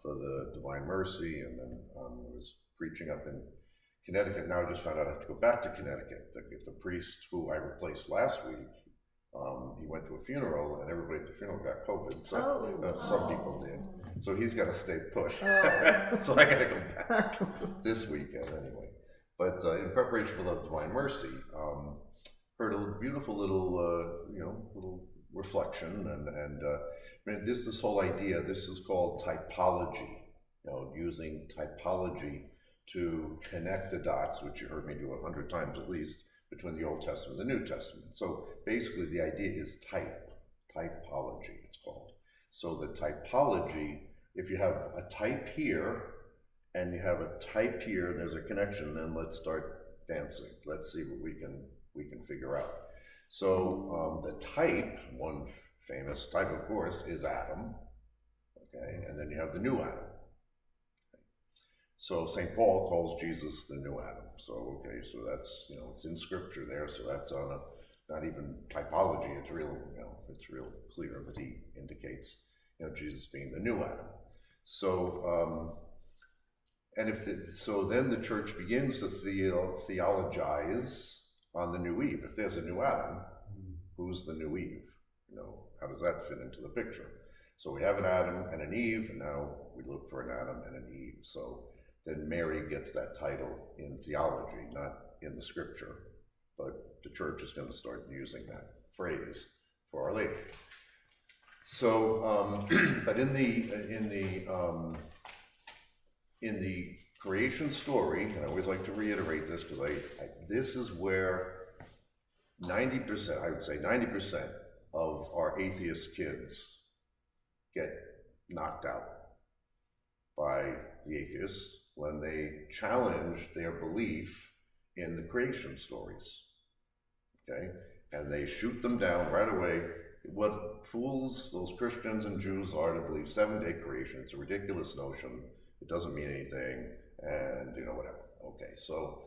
for the Divine Mercy, and then was preaching up in Connecticut. Now I just found out I have to go back to Connecticut. The priest who I replaced last week, he went to a funeral, and everybody at the funeral got COVID. So some people did. So he's got to stay put. So I got to go back this weekend anyway. But in preparation for the Divine Mercy, heard a beautiful little, little reflection, and I mean, this whole idea. This is called typology. Using typology to connect the dots, which you heard me do 100 times at least, between the Old Testament and the New Testament. So basically the idea is typology it's called. So the typology, if you have a type here, and you have a type here, and there's a connection, then let's start dancing. Let's see what we can figure out. So the type, one famous type of course, is Adam, okay, and then you have the new Adam. So St. Paul calls Jesus the new Adam. So, okay, so that's, it's in scripture there, so that's on not even typology, it's real, it's real clear that he indicates, Jesus being the new Adam. So, so then the church begins to theologize on the new Eve. If there's a new Adam, who's the new Eve? How does that fit into the picture? So we have an Adam and an Eve, and now we look for an Adam and an Eve. So then Mary gets that title in theology, not in the scripture, but the church is going to start using that phrase for Our Lady. So, but in the creation story, and I always like to reiterate this because this is where 90%, I would say 90% of our atheist kids get knocked out by the atheists when they challenge their belief in the creation stories, okay? And they shoot them down right away. What fools those Christians and Jews are to believe 7-day creation. It's a ridiculous notion. It doesn't mean anything, and whatever. Okay, so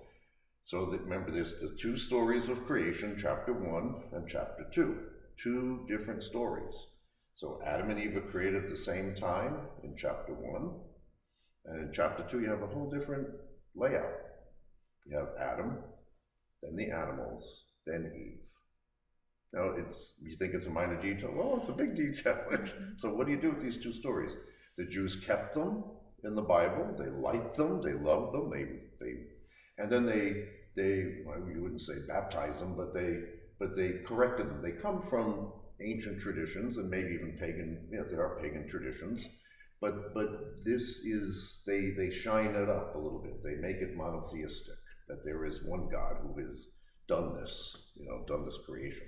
remember there's the two stories of creation, chapter 1 and chapter 2. Two different stories. So Adam and Eve are created at the same time in chapter 1. And in chapter 2, you have a whole different layout. You have Adam, then the animals, then Eve. Now, you think it's a minor detail? Well, it's a big detail. So what do you do with these two stories? The Jews kept them in the Bible. They liked them. They loved them. And then you wouldn't say baptize them, but they corrected them. They come from ancient traditions and maybe even pagan, there are pagan traditions. But this is, they shine it up a little bit. They make it monotheistic, that there is one God who has done this, done this creation.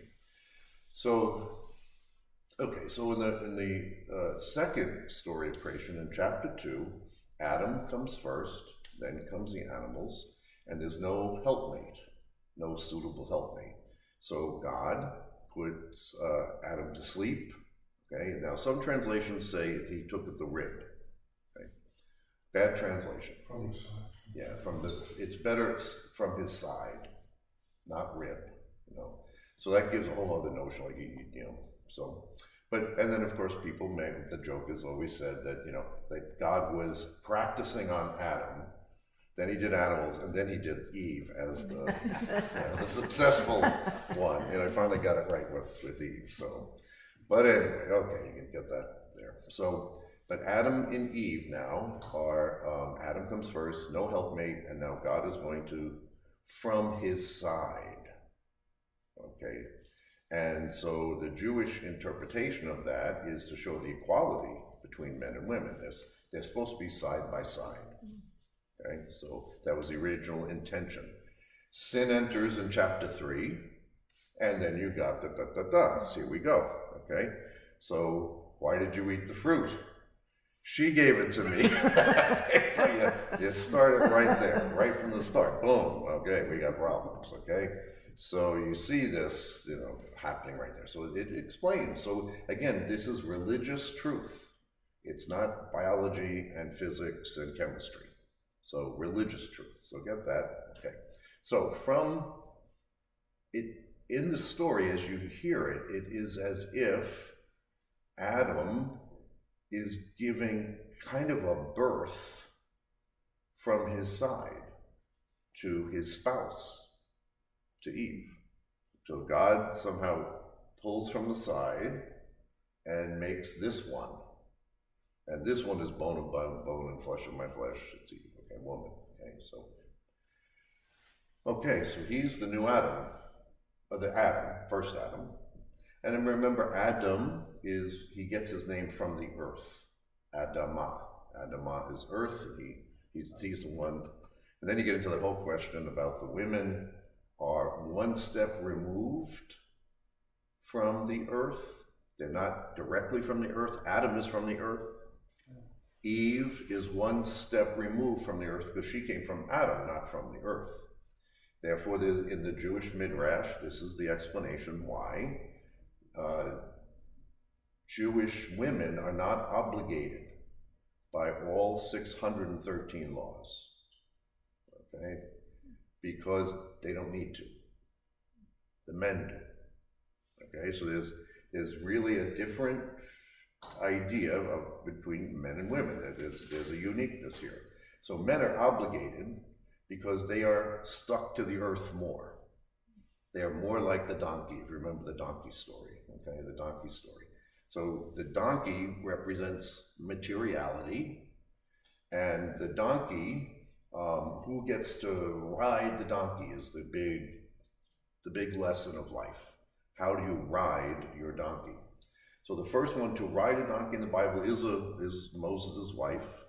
So, okay, so in the second story of creation, in chapter 2, Adam comes first, then comes the animals, and there's no helpmate, no suitable helpmate. So God puts Adam to sleep. Okay, now some translations say he took the rib. Okay, bad translation. From the side. Yeah, it's better from his side, not rib. So that gives a whole other notion, and then of course people make the joke is always said that that God was practicing on Adam, then he did animals, and then he did Eve as the successful one. I finally got it right with Eve. So. But anyway, okay, you can get that there. So, but Adam and Eve now are, Adam comes first, no helpmate, and now God is going to, from his side, okay? And so the Jewish interpretation of that is to show the equality between men and women. They're supposed to be side by side, okay? So that was the original intention. Sin enters in chapter 3, and then you got the here we go. Okay, so why did you eat the fruit? She gave it to me. So you started right there, right from the start. Boom. Okay, we got problems. Okay, so you see this, happening right there. So it explains. So again, this is religious truth. It's not biology and physics and chemistry. So religious truth. So get that. Okay. So from it. In the story, as you hear it, it is as if Adam is giving kind of a birth from his side to his spouse, to Eve. So God somehow pulls from the side and makes this one. And this one is bone of bone and flesh of my flesh. It's Eve, okay, woman. Okay, so he's the new Adam, or the Adam, first Adam. And then remember, Adam he gets his name from the earth. Adama. Adama is earth. He's the one. And then you get into the whole question about the women are one step removed from the earth. They're not directly from the earth. Adam is from the earth. Eve is one step removed from the earth because she came from Adam, not from the earth. Therefore, in the Jewish Midrash, this is the explanation why Jewish women are not obligated by all 613 laws, okay? Because they don't need to. The men do, okay? So there's really a different idea between men and women. There's a uniqueness here. So men are obligated because they are stuck to the earth more. They are more like the donkey, if you remember the donkey story, okay, the donkey story. So the donkey represents materiality, and the donkey, who gets to ride the donkey is the big lesson of life. How do you ride your donkey? So the first one to ride a donkey in the Bible is Moses' wife,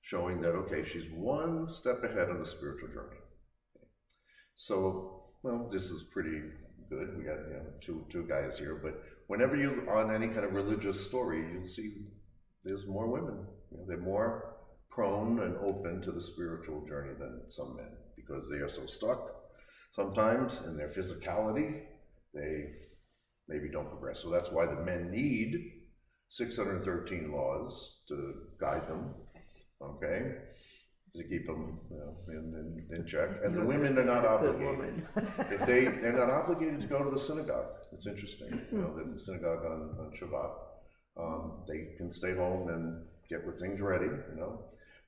showing that, okay, she's one step ahead on the spiritual journey. So, well, this is pretty good. We got two guys here, but whenever you're on any kind of religious story, you'll see there's more women. They're more prone and open to the spiritual journey than some men because they are so stuck sometimes in their physicality, they maybe don't progress. So that's why the men need 613 laws to guide them, okay? To keep them in check. And the women are not obligated. If they're not obligated to go to the synagogue. It's interesting. The synagogue on Shabbat. They can stay home and get things ready,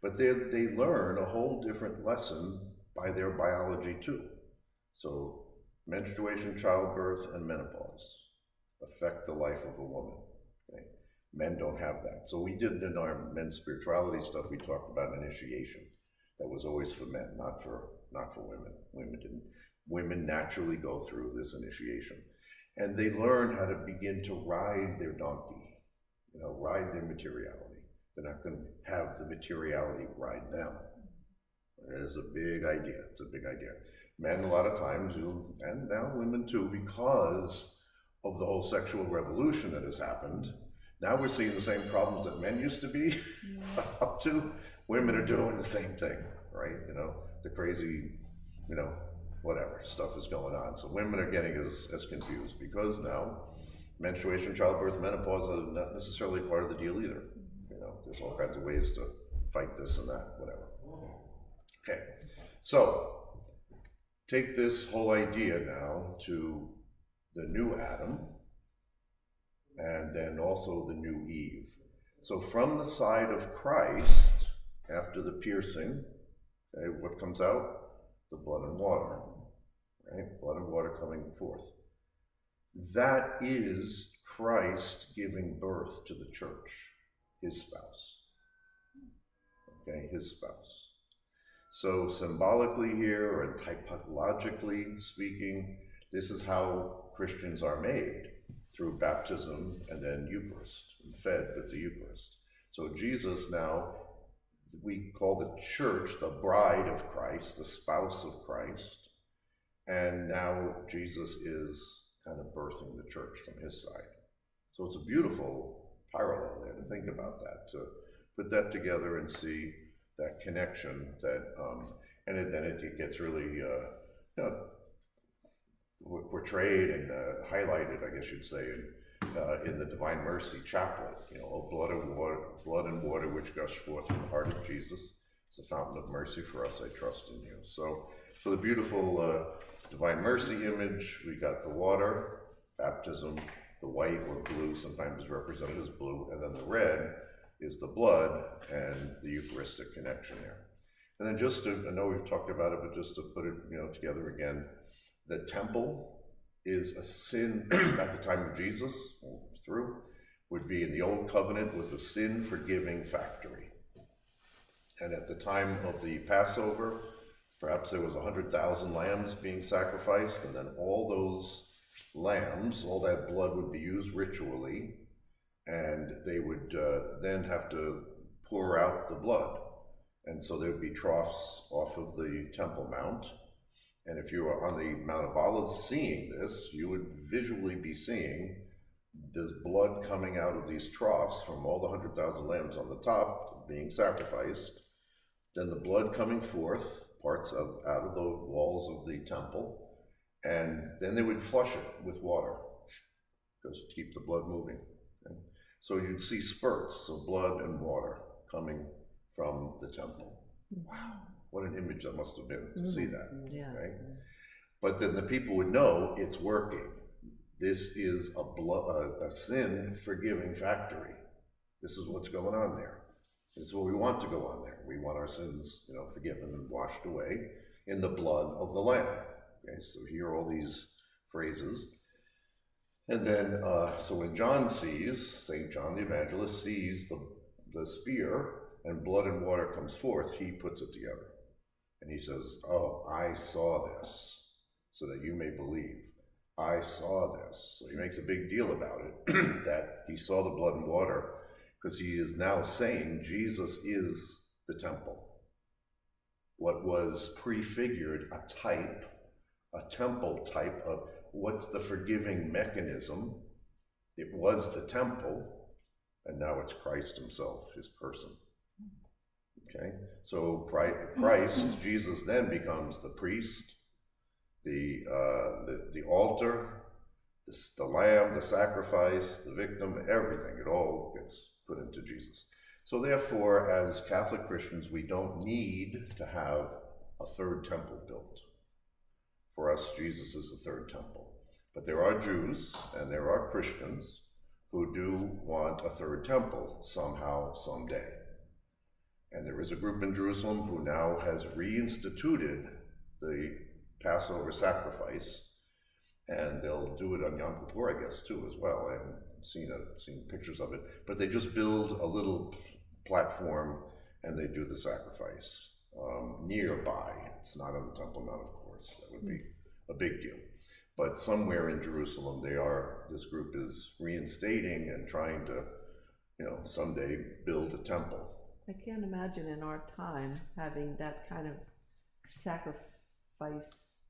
But they learn a whole different lesson by their biology too. So menstruation, childbirth, and menopause affect the life of a woman. Okay? Men don't have that. So we did in our men's spirituality stuff, we talked about initiation. That was always for men, not for women. Women naturally go through this initiation. And they learn how to begin to ride their donkey, ride their materiality. They're not going to have the materiality ride them. It is a big idea. It's a big idea. Men a lot of times, and now women too, because of the whole sexual revolution that has happened, now we're seeing the same problems that men used to be up to. Women are doing the same thing, right? The crazy, whatever stuff is going on. So women are getting as confused because now menstruation, childbirth, menopause are not necessarily part of the deal either. There's all kinds of ways to fight this and that, whatever. Okay, so take this whole idea now to the new Adam and then also the new Eve. So from the side of Christ, after the piercing, okay, what comes out? The blood and water, right? Blood and water coming forth. That is Christ giving birth to the church, his spouse. Okay, his spouse. So symbolically here, or typologically speaking, this is how Christians are made, through baptism and then Eucharist, and fed with the Eucharist. So Jesus now, we call the church the bride of Christ, the spouse of Christ, and now Jesus is kind of birthing the church from his side. So it's a beautiful parallel there to think about that, to put that together and see that connection that, and then it gets really portrayed and highlighted, I guess you'd say, in the Divine Mercy chaplet. Oh, blood and water which gush forth from the heart of Jesus, it's a fountain of mercy for us, I trust in you. So the beautiful Divine Mercy image, we got the water, baptism, the white or blue sometimes is represented as blue, and then the red is the blood and the Eucharistic connection there. And then just to, I know we've talked about it, but just to put it, together again, the temple is a sin at the time of Jesus, would be in the Old Covenant, was a sin-forgiving factory. And at the time of the Passover, perhaps there was 100,000 lambs being sacrificed, and then all those lambs, all that blood would be used ritually, and they would then have to pour out the blood. And so there would be troughs off of the Temple Mount. And if you were on the Mount of Olives seeing this, you would visually be seeing this blood coming out of these troughs from all the 100,000 lambs on the top being sacrificed. Then the blood coming forth, out of the walls of the temple. And then they would flush it with water, just to keep the blood moving. Okay? So you'd see spurts of blood and water coming from the temple. Wow, what an image that must have been to see that. Yeah. Okay? But then the people would know it's working. This is a sin-forgiving factory. This is what's going on there. This is what we want to go on there. We want our sins, forgiven and washed away in the blood of the Lamb. Okay, so hear all these phrases. And then, so when St. John the Evangelist sees the spear and blood and water comes forth, he puts it together. And he says, oh, I saw this, so that you may believe. I saw this. So he makes a big deal about it, that he saw the blood and water, because he is now saying Jesus is the temple. What was prefigured, a temple type of what's the forgiving mechanism? It was the temple, and now it's Christ himself, his person. Okay, so Christ, Jesus then becomes the priest, the altar, the lamb, the sacrifice, the victim, everything. It all gets put into Jesus. So therefore, as Catholic Christians, we don't need to have a third temple built. For us, Jesus is the third temple. But there are Jews and there are Christians who do want a third temple somehow, someday. And there is a group in Jerusalem who now has reinstituted the Passover sacrifice, and they'll do it on Yom Kippur, I guess, too, as well. I haven't seen pictures of it, but they just build a little platform and they do the sacrifice nearby. It's not on the Temple Mount, of course. That would be a big deal. But somewhere in Jerusalem, this group is reinstating and trying to, someday build a temple. I can't imagine in our time having that kind of sacrifice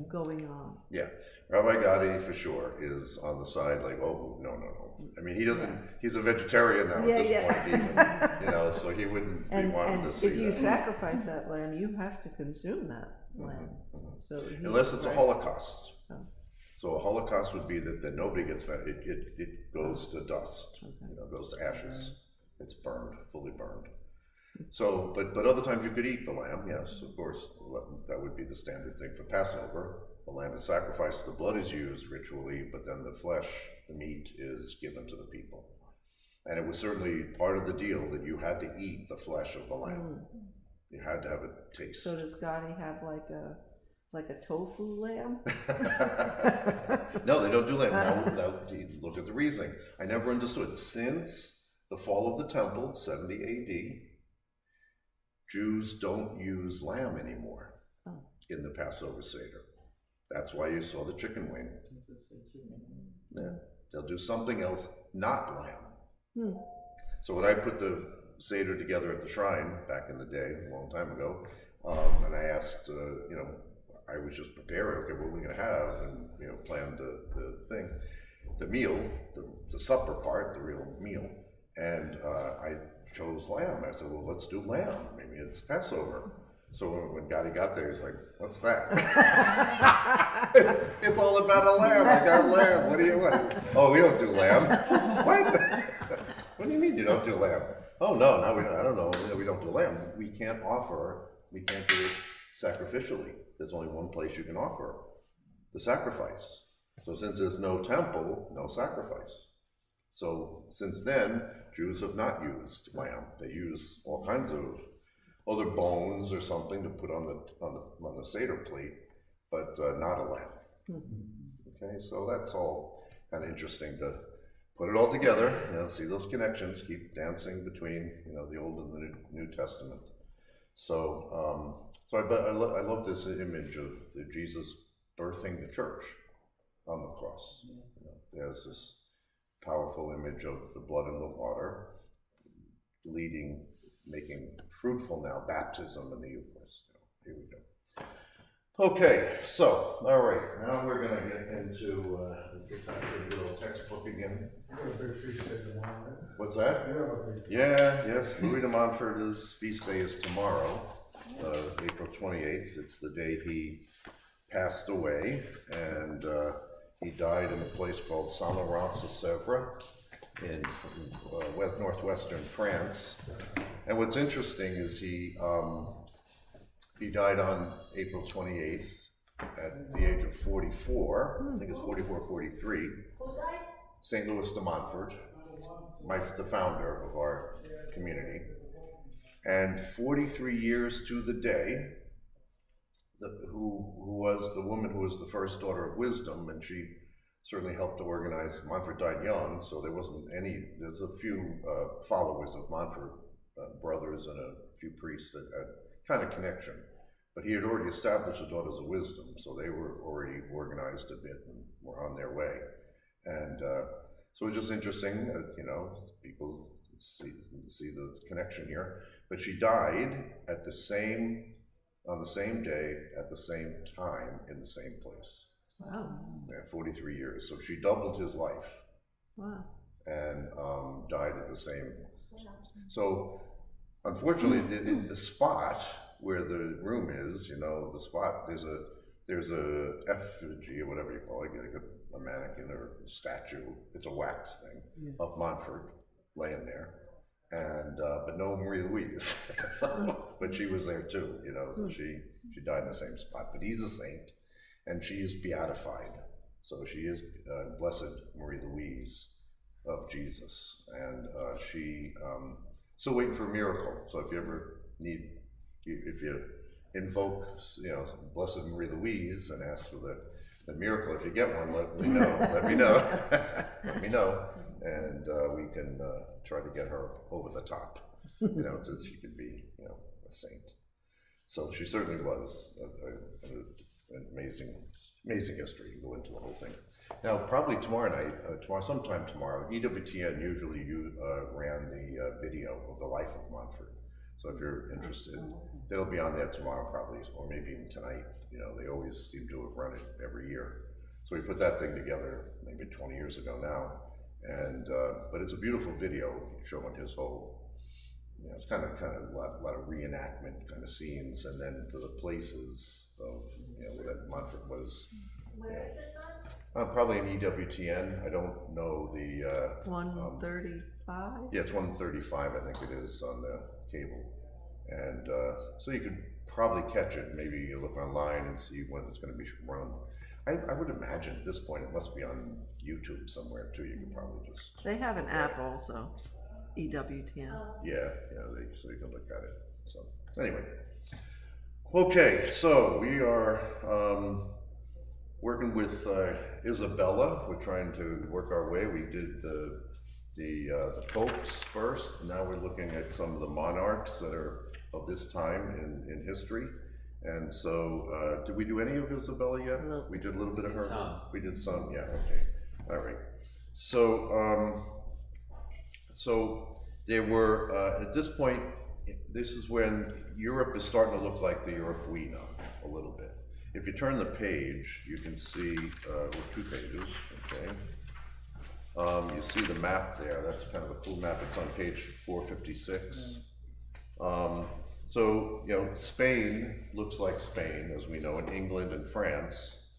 going on. Yeah, Rabbi Gadi for sure is on the side like, oh, no. I mean, he doesn't, he's a vegetarian now at this point even, so he wouldn't be wanting to see that. If you sacrifice that lamb, you have to consume that lamb. So unless it's a Holocaust. Oh. So a Holocaust would be that nobody gets fed. It goes to dust, goes to ashes. It's burned, fully burned. So, but other times you could eat the lamb, yes, of course, that would be the standard thing for Passover. The lamb is sacrificed, the blood is used ritually, but then the flesh, the meat, is given to the people. And it was certainly part of the deal that you had to eat the flesh of the lamb. You had to have a taste. So does Gotti have like a tofu lamb? No, they don't do lamb. Now, look at the reasoning. I never understood. Since the fall of the temple, 70 AD, Jews don't use lamb anymore in the Passover Seder. That's why you saw the chicken wing. Yeah, they'll do something else, not lamb. So when I put the Seder together at the shrine back in the day, a long time ago, and I asked, I was just preparing, okay, what are we going to have? And, planned the thing, the meal, the supper part, the real meal. And I chose lamb. I said, well, let's do lamb. Maybe it's Passover. So when Gotti got there, he's like, what's that? It's all about a lamb. I got lamb. What do you want? Oh, we don't do lamb. What? What do you mean you don't do lamb? Oh, no, we don't. I don't know. We don't do lamb. We can't do it sacrificially. There's only one place you can offer the sacrifice. So since there's no temple, no sacrifice. So since then, Jews have not used lamb. They use all kinds of other bones or something to put on the Seder plate, but not a lamb. Okay, so that's all kind of interesting to put it all together, see those connections, keep dancing between, the Old and the New Testament. So, I love this image of Jesus birthing the church on the cross. There's this powerful image of the blood and the water making fruitful now baptism in the Eucharist. Here we go. Okay, so, all right, now we're going to get into the little textbook again. What's that? Yeah, yes, Louis de Montfort's feast day is tomorrow, April 28th. It's the day he passed away, and he died in a place called Saint-Laurent-sur-Sèvre in northwestern France. And what's interesting is he died on April 28th at the age of 44. I think it's 44, 43. St. Louis de Montfort, the founder of our community. And 43 years to the day, who was the woman who was the first daughter of wisdom, and she certainly helped to organize. Montfort died young, so there's a few followers of Montfort, brothers and a few priests that had kind of connection. But he had already established the Daughters of Wisdom, so they were already organized a bit and were on their way. And so it's just interesting that, people see the connection here. But she died on the same day, at the same time, in the same place. Wow. Yeah, 43 years. So she doubled his life. Wow. And died at the same. So unfortunately, the spot where the room is, the spot, there's a effigy or whatever you call it, like a mannequin or a statue. It's a wax thing of Montfort laying there, and but no Marie Louise. But she was there too, So she died in the same spot. But he's a saint, and she is beatified. So she is Blessed Marie Louise of Jesus, and she still waiting for a miracle. So if you ever if you invoke, Blessed Marie Louise and ask for the miracle, if you get one, let me know. Let me know. Let me know, and we can try to get her over the top, so she could be, a saint. So she certainly was an amazing history. You go into the whole thing. Now, probably sometime tomorrow, EWTN usually ran the video of the life of Montfort. So if you're interested, it'll be on there tomorrow probably, or maybe even tonight. They always seem to have run it every year. So we put that thing together maybe 20 years ago now, and but it's a beautiful video showing his whole. It's kind of a lot of reenactment kind of scenes, and then to the places of where that Montfort was. Where is this on? Probably in EWTN. I don't know the 135. Yeah, it's 135. I think it is on the cable, and so you could probably catch it. Maybe you look online and see when it's going to be run. I would imagine at this point it must be on YouTube somewhere too. You can probably just. They have an app also, EWTN. Yeah, so you can look at it. So anyway, okay, so we are working with Isabella. We're trying to work our way. We did the popes first. Now we're looking at some of the monarchs that are of this time in history. And so, did we do any of Isabella yet? No. We did a little bit of her. Some. We did some. Yeah. Okay. All right. So, there were at this point. This is when Europe is starting to look like the Europe we know a little bit. If you turn the page, you can see with 2 pages. Okay. You see the map there. That's kind of a cool map. It's on page 456. So, Spain looks like Spain, as we know, and England and France.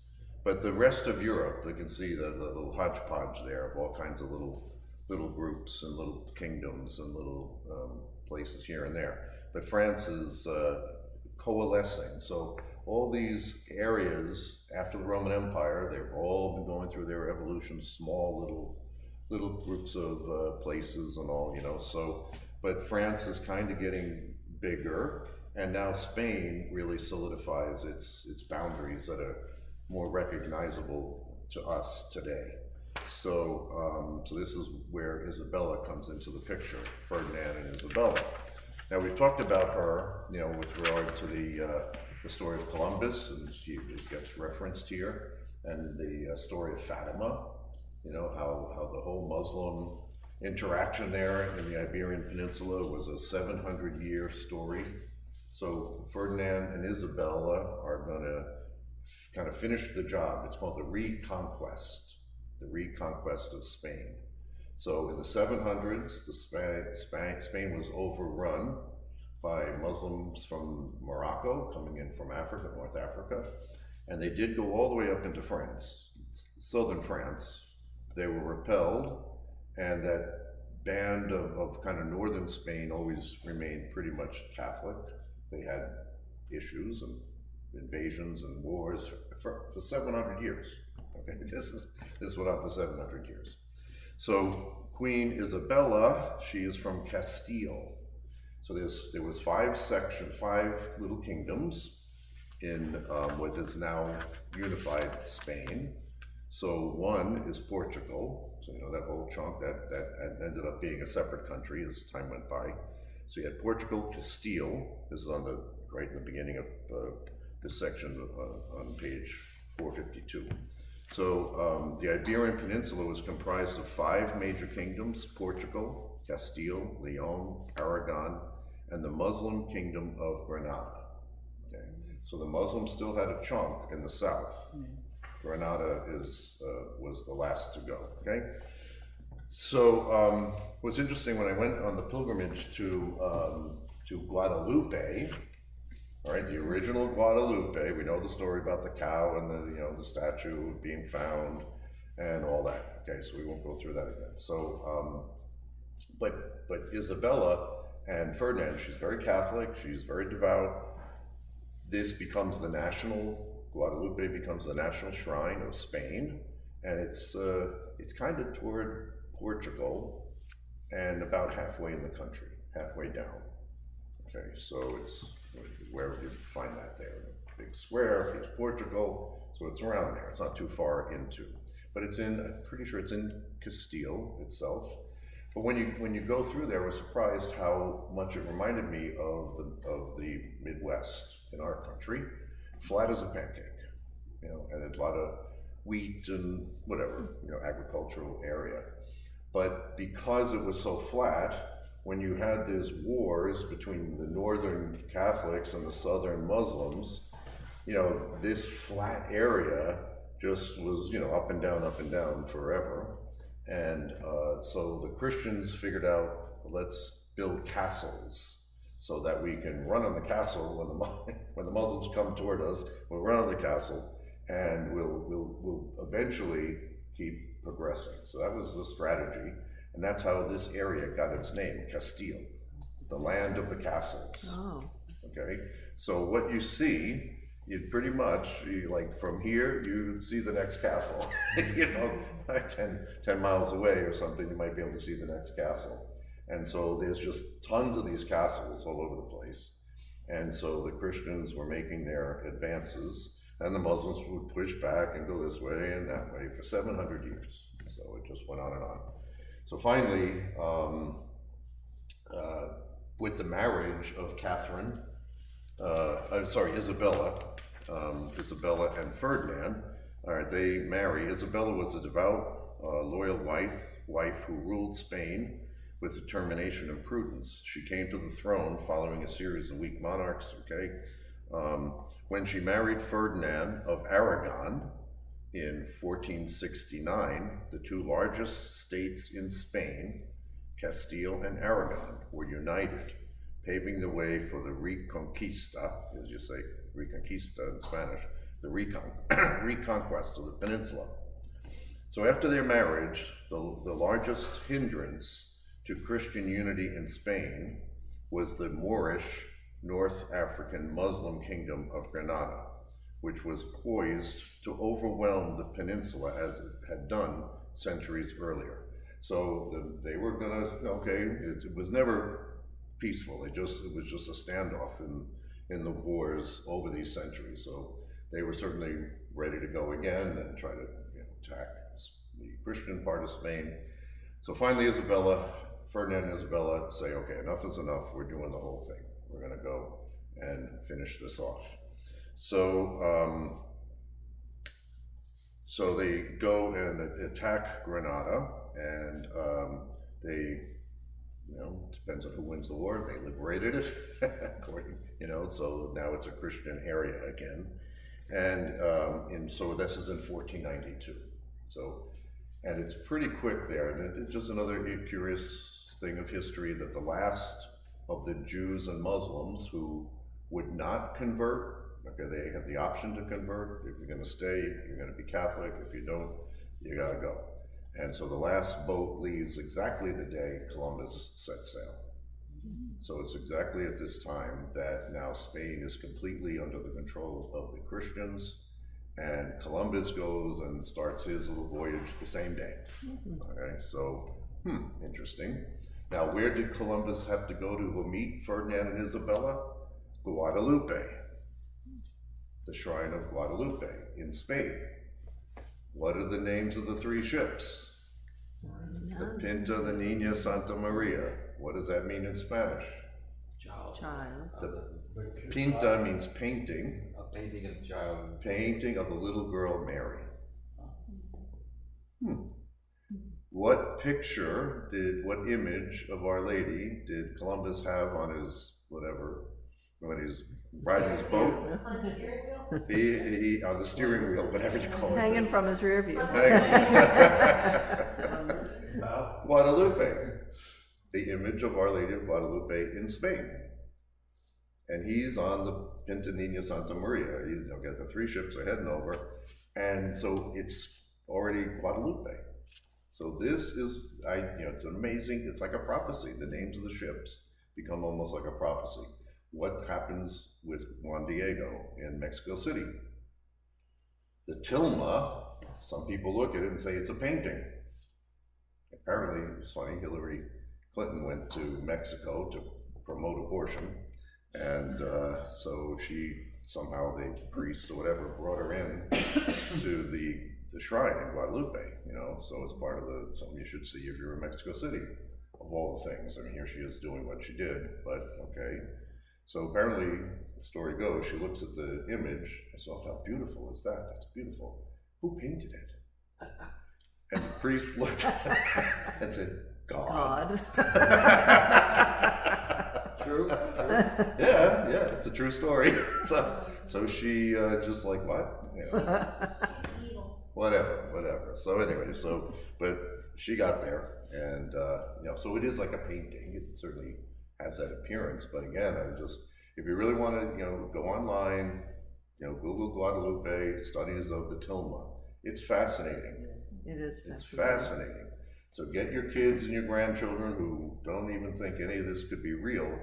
But the rest of Europe, you can see the little hodgepodge there of all kinds of little groups and little kingdoms and little places here and there. But France is coalescing. So all these areas after the Roman Empire, they've all been going through their evolution, small little groups of places and all, you know, so, but France is kind of getting bigger, and now Spain really solidifies its boundaries that are more recognizable to us today. So, so this is where Isabella comes into the picture, Ferdinand and Isabella. Now we've talked about her, you know, with regard to the story of Columbus, and it gets referenced here, and the story of Fatima, you know, how the whole Muslim interaction there in the Iberian Peninsula was a 700-year story. So Ferdinand and Isabella are going to kind of finish the job. It's called the Reconquest of Spain. So in the 700s, Spain was overrun by Muslims from Morocco coming in from Africa, North Africa, and they did go all the way up into France, southern France. They were repelled, and that band of kind of northern Spain always remained pretty much Catholic. They had issues and invasions and wars for 700 years. Okay, this went on for 700 years. So Queen Isabella, she is from Castile. So there was five little kingdoms in what is now unified Spain. So one is Portugal. So you know that whole chunk that ended up being a separate country as time went by. So you had Portugal, Castile. This is on the right in the beginning of this section on page 452. So the Iberian Peninsula was comprised of five major kingdoms: Portugal, Castile, Leon, Aragon, and the Muslim kingdom of Granada. Okay, so the Muslims still had a chunk in the south. Granada was the last to go. Okay, so what's interesting, when I went on the pilgrimage to Guadalupe, all right, the original Guadalupe, we know the story about the cow and the statue being found and all that. Okay, so we won't go through that again. So, but Isabella and Ferdinand, she's very Catholic, she's very devout. This becomes Guadalupe becomes the national shrine of Spain, and it's kind of toward Portugal and about halfway in the country, halfway down. Okay, so it's where you find that there, big square, it's Portugal, so it's around there. It's not too far into, but I'm pretty sure it's in Castile itself. But when you go through there, I was surprised how much it reminded me of the Midwest in our country, flat as a pancake, you know, and a lot of wheat and whatever, you know, agricultural area. But because it was so flat, when you had these wars between the northern Catholics and the southern Muslims, you know, this flat area just was, you know, up and down forever. And so the Christians figured out, let's build castles so that we can run on the castle when the Muslims come toward us. We'll run on the castle, and we'll eventually keep progressing. So that was the strategy. And that's how this area got its name, Castile, the land of the castles. Oh. Okay, so what you see, you pretty much, like from here, you see the next castle. You know, like 10 miles away or something, you might be able to see the next castle. And so there's just tons of these castles all over the place. And so the Christians were making their advances, and the Muslims would push back and go this way and that way for 700 years. So it just went on and on. So finally, with the marriage of Isabella and Ferdinand, all right, they marry. Isabella was a devout, loyal wife who ruled Spain with determination and prudence. She came to the throne following a series of weak monarchs, okay? When she married Ferdinand of Aragon, in 1469, the two largest states in Spain, Castile and Aragon, were united, paving the way for the Reconquista, as you say, Reconquista in Spanish, the Reconquest of the peninsula. So after their marriage, the largest hindrance to Christian unity in Spain was the Moorish North African Muslim kingdom of Granada, which was poised to overwhelm the peninsula as it had done centuries earlier. So they were gonna, okay, it was never peaceful. It was just a standoff in the wars over these centuries. So they were certainly ready to go again and try to attack the Christian part of Spain. So finally Ferdinand and Isabella say, okay, enough is enough. We're doing the whole thing. We're gonna go and finish this off. So so they go and attack Granada, and they, depends on who wins the war, they liberated it, according, so now it's a Christian area again. And so this is in 1492. So, and it's pretty quick there, and it's just another curious thing of history that the last of the Jews and Muslims who would not convert, okay, they have the option to convert. If you're going to stay, you're going to be Catholic. If you don't, you got to go. And so the last boat leaves exactly the day Columbus set sail. So it's exactly at this time that now Spain is completely under the control of the Christians, and Columbus goes and starts his little voyage the same day. Okay, so, interesting. Now, where did Columbus have to go to meet Ferdinand and Isabella? Guadalupe, the shrine of Guadalupe in Spain. What are the names of the three ships? The Pinta, the Nina, Santa Maria. What does that mean in Spanish? Child. The Pinta means painting. A painting of child. Painting of the little girl Mary. What image of Our Lady did Columbus have on his, whatever, when he's riding his boat? On the steering wheel? He on the steering wheel, whatever you call it. Hanging from his rear view. Guadalupe, the image of Our Lady of Guadalupe in Spain. And he's on the Pinta Nina Santa Maria. He's got the three ships are heading over. And so it's already Guadalupe. So this is, it's amazing. It's like a prophecy. The names of the ships become almost like a prophecy. What happens with Juan Diego in Mexico City? The tilma, some people look at it and say it's a painting. Apparently, it's funny, Hillary Clinton went to Mexico to promote abortion, and so somehow the priest or whatever brought her in to the shrine in Guadalupe, so it's part of something you should see if you're in Mexico City, of all the things. I mean, here she is doing what she did, but okay. So apparently, the story goes, she looks at the image, and so how beautiful is that? That's beautiful. Who painted it? And the priest looked and said, God. True. Yeah, it's a true story. So she just like, what? She's evil. Whatever. So anyway, but she got there, and so it is like a painting. It certainly has that appearance. But again, if you really want to, go online, Google Guadalupe, studies of the tilma. It's fascinating. It is fascinating. It's fascinating. So get your kids and your grandchildren who don't even think any of this could be real.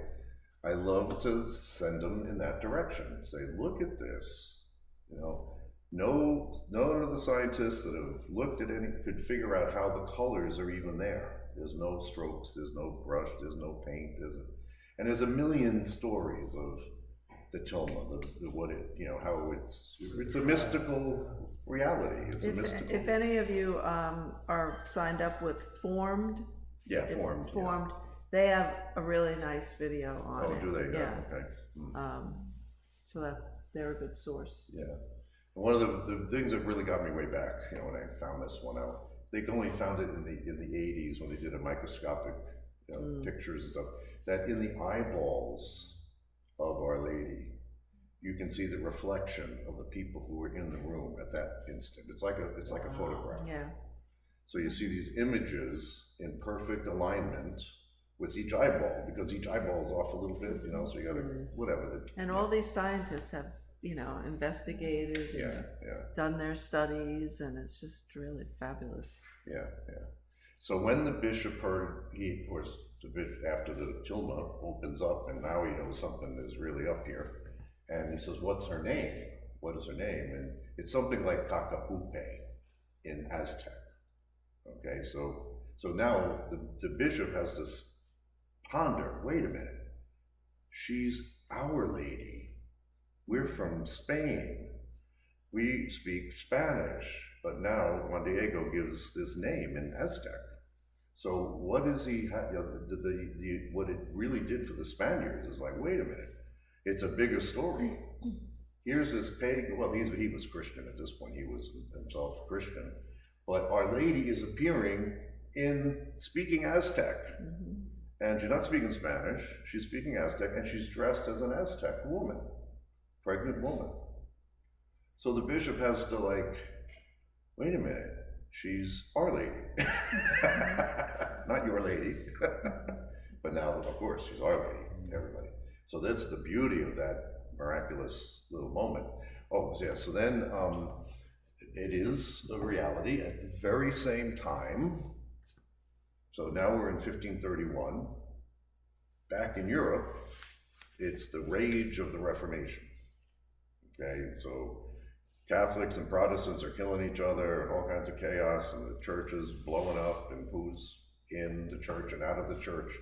I love to send them in that direction. Say, look at this. None of the scientists that have looked at any could figure out how the colors are even there. There's no strokes, there's no brush, there's no paint, and there's a million stories of the tilma, how it's a mystical reality. It's a mystical. If any of you are signed up with Formed, Formed. they have a really nice video on it. Oh, do they? Yeah. Okay. So that they're a good source. Yeah. And one of the things that really got me way back, when I found this one out, they only found it in the 80s when they did a microscopic pictures and stuff, that in the eyeballs of Our Lady, you can see the reflection of the people who were in the room at that instant. It's like a photograph. Yeah. So you see these images in perfect alignment with each eyeball, because each eyeball is off a little bit, so you gotta, whatever. And all these scientists have, investigated and done their studies, and it's just really fabulous. Yeah. So when the bishop heard, after the tilma opens up, and now he knows something is really up here, and he says, what's her name? What is her name? And it's something like Cacapupe in Aztec. Okay, so So now the bishop has to ponder, wait a minute, she's Our Lady. We're from Spain. We speak Spanish, but now Juan Diego gives this name in Aztec. So what is he, what it really did for the Spaniards is like, wait a minute, it's a bigger story. Here's this pagan, well, he was Christian at this point, he was himself Christian, but Our Lady is appearing in speaking Aztec. And she's not speaking Spanish, she's speaking Aztec, and she's dressed as an Aztec woman, pregnant woman. So the bishop has to like, wait a minute, she's Our Lady. Not your lady. But now, of course, she's Our Lady, everybody. So that's the beauty of that miraculous little moment. Oh, yeah, so then it is a reality at the very same time. So now we're in 1531. Back in Europe, it's the rage of the Reformation. Okay, so Catholics and Protestants are killing each other and all kinds of chaos, and the church is blowing up, and who's in the church and out of the church.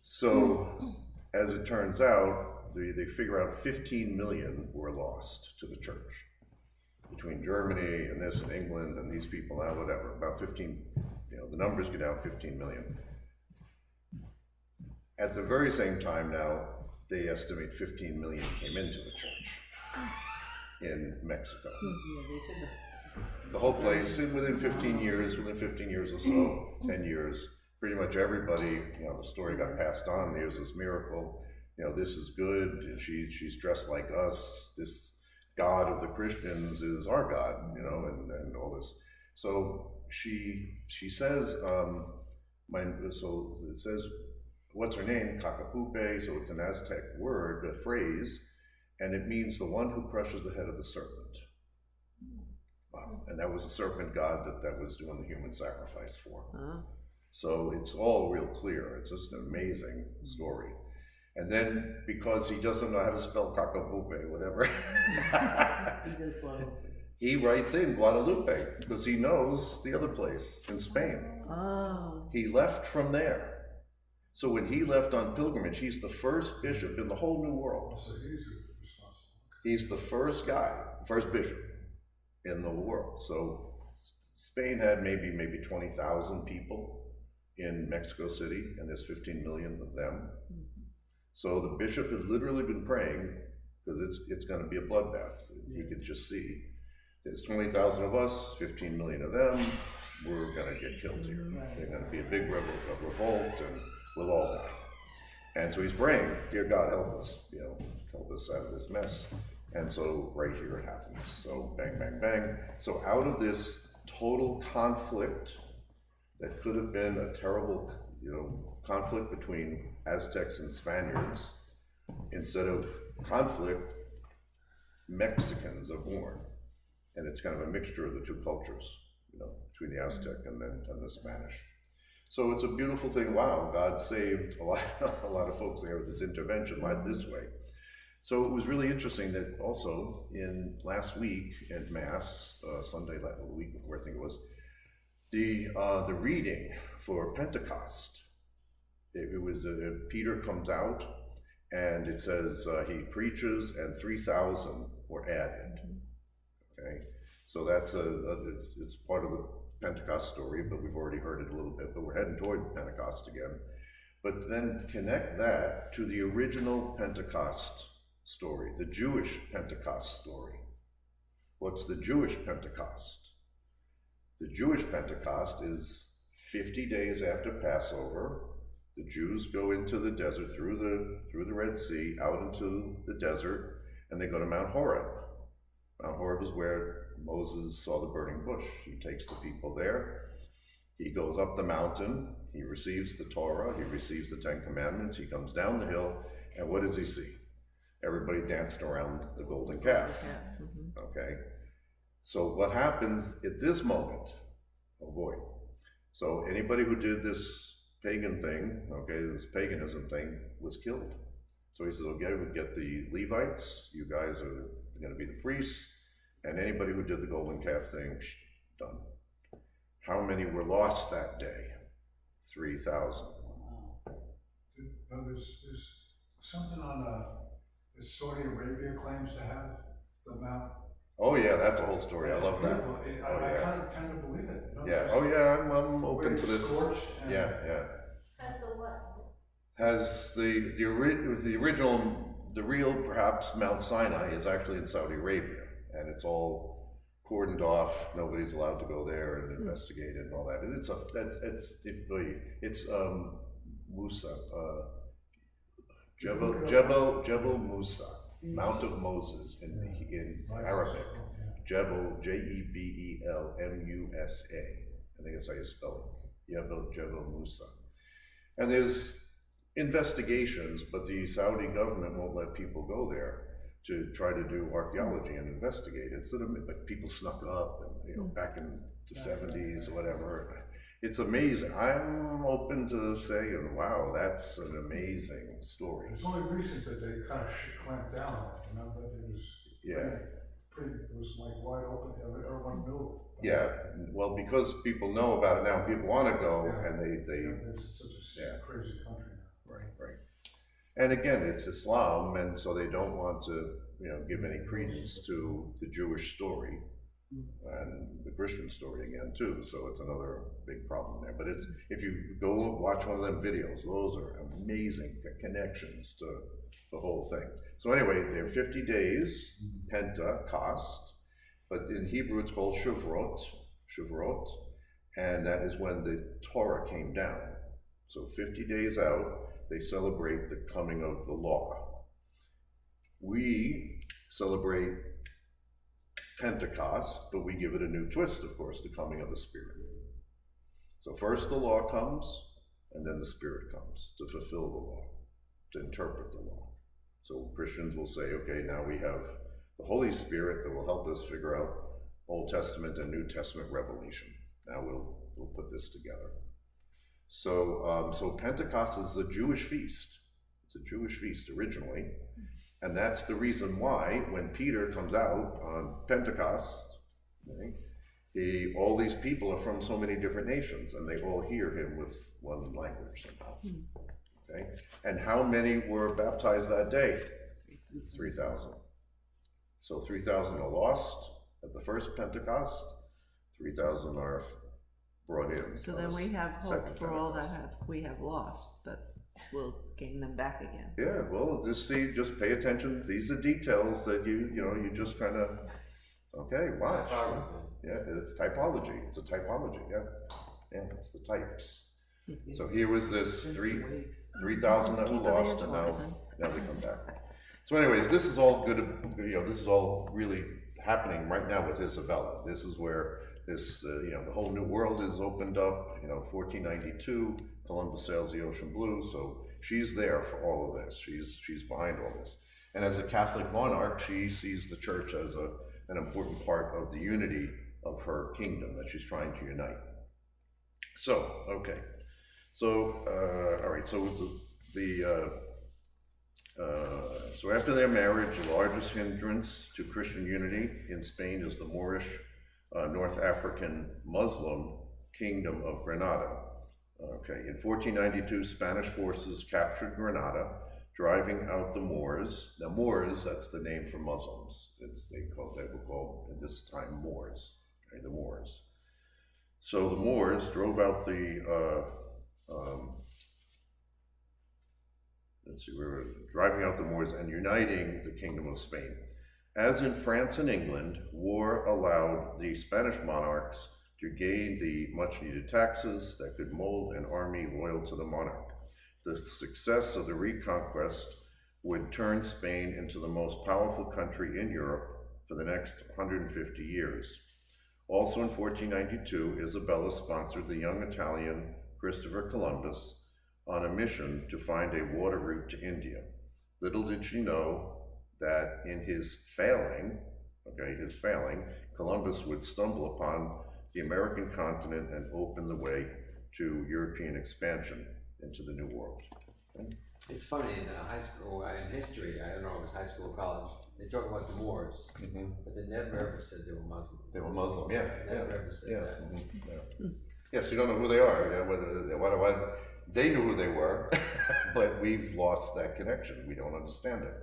So, as it turns out, they figure out 15 million were lost to the church. Between Germany and this and England and these people now, whatever, about 15, the numbers get out 15 million. At the very same time now, they estimate 15 million came into the church in Mexico. The whole place, within 15 years or so, 10 years, pretty much everybody, the story got passed on. There's this miracle, this is good, she's dressed like us, this God of the Christians is our God, and all this. So she says, so it says, what's her name? Cacapupe, so it's an Aztec word, a phrase, and it means the one who crushes the head of the serpent. Wow. And that was the serpent god that was doing the human sacrifice for. So it's all real clear. It's just an amazing story. And then, because he doesn't know how to spell Cacapupe, whatever, he writes in Guadalupe, because he knows the other place in Spain. He left from there. So when he left on pilgrimage, he's the first bishop in the whole New World. So he's responsible. He's the first guy, first bishop in the world. So Spain had maybe 20,000 people in Mexico City, and there's 15 million of them. So the bishop has literally been praying, because it's going to be a bloodbath. You could just see, there's 20,000 of us, 15 million of them, we're going to get killed here. There's going to be a big revolt, and we'll all die. And so he's praying, dear God, help us, help us out of this mess. And so right here it happens. So bang, bang, bang. So out of this total conflict that could have been a terrible, conflict between Aztecs and Spaniards, instead of conflict, Mexicans are born. And it's kind of a mixture of the two cultures, between the Aztec and the Spanish. So it's a beautiful thing. Wow, God saved a lot of folks there with this intervention like this way. So it was really interesting that also in last week at Mass, Sunday, the week before I think it was, the reading for Pentecost, it was Peter comes out and it says he preaches and 3,000 were added. Okay, so that's it's part of the Pentecost story, but we've already heard it a little bit, but we're heading toward Pentecost again. But then connect that to the original Pentecost story, the Jewish Pentecost story. What's the Jewish Pentecost? The Jewish Pentecost is 50 days after Passover. The Jews go into the desert, through the Red Sea, out into the desert, and they go to Mount Horeb. Mount Horeb is where Moses saw the burning bush. He takes the people there. He goes up the mountain. He receives the Torah. He receives the Ten Commandments. He comes down the hill. And what does he see? Everybody dancing around the golden calf. Okay. So what happens at this moment? Oh boy. So anybody who did this pagan thing, this paganism thing, was killed. So he says, okay, we get the Levites. You guys are going to be the priests. And anybody who did the golden calf thing, done. How many were lost that day? 3,000. No, there's something on, Saudi Arabia claims to have the mount. Oh yeah, that's a whole story. I love that. Beautiful. Oh, I yeah. kind of tend to believe it. You know, Yeah. just Oh yeah. I'm the open way to it's this. scorched and- Yeah. As the what? Has the original, the real perhaps Mount Sinai is actually in Saudi Arabia, and it's all cordoned off. Nobody's allowed to go there and investigate it and all that. It's Musa, Jebel Musa, Mount of Moses in Arabic. Jebel, Jebel Musa. I think that's how you spell it. Jebel Musa. And there's investigations, but the Saudi government won't let people go there to try to do archaeology and investigate it. But people snuck up, and back in the 70s or whatever. It's amazing. I'm open to saying, wow, that's an amazing story. It's only recent that they kind of clamped down on it, you know, but it was it was like wide open. Everyone knew. Yeah, well, because people know about it now, people want to go, and It's such a crazy country now. Right. And again, it's Islam, and so they don't want to, give any credence to the Jewish story and the Christian story again too. So it's another big problem there. But if you go watch one of them videos, those are amazing connections to the whole thing. So anyway, they're 50 days, Pentecost, but in Hebrew it's called Shavuot, and that is when the Torah came down. So 50 days out, they celebrate the coming of the law. We celebrate Pentecost, but we give it a new twist, of course, the coming of the Spirit. So first the law comes, and then the Spirit comes to fulfill the law, to interpret the law. So Christians will say, okay, now we have the Holy Spirit that will help us figure out Old Testament and New Testament revelation. Now we'll put this together. So Pentecost is a Jewish feast. It's a Jewish feast originally. And that's the reason why when Peter comes out on Pentecost, all these people are from so many different nations, and they all hear him with one language somehow. Okay? And how many were baptized that day? 3,000. So 3,000 are lost at the first Pentecost, 3,000 are brought in. So then we have second hope for all that Pentecost. we have lost, but we'll gain them back again. Yeah, well, just pay attention. These are details that you just kind of, okay, watch. Yeah, it's typology. It's a typology. Yeah, it's the types. So here was this 3,000 that were Keep lost, and evangelizing. now we come back. So, anyways, this is all good. This is all really happening right now with Isabella. This is where this, the whole new world is opened up. 1492, Columbus sails the ocean blue. So she's there for all of this. She's behind all this. And as a Catholic monarch, she sees the church as an important part of the unity of her kingdom that she's trying to unite. So, okay. So, all right. So so after their marriage, the largest hindrance to Christian unity in Spain is the Moorish North African Muslim kingdom of Granada. Okay, in 1492, Spanish forces captured Granada, driving out the Moors. Now, Moors, that's the name for Muslims. They were called at this time Moors. Okay, the Moors. So the Moors drove out the we were driving out the Moors and uniting the Kingdom of Spain. As in France and England, war allowed the Spanish monarchs to gain the much-needed taxes that could mold an army loyal to the monarch. The success of the Reconquest would turn Spain into the most powerful country in Europe for the next 150 years. Also in 1492, Isabella sponsored the young Italian Christopher Columbus on a mission to find a water route to India. Little did she know that in his failing, Columbus would stumble upon the American continent and open the way to European expansion into the New World. Okay? It's funny, in high school, in history, I don't know if it was high school or college, they talk about the Moors, but they never ever said they were Muslim. They were Muslim, yeah. Never ever said that. Yes, you don't know who they are. Yeah, they knew who they were, but we've lost that connection. We don't understand it.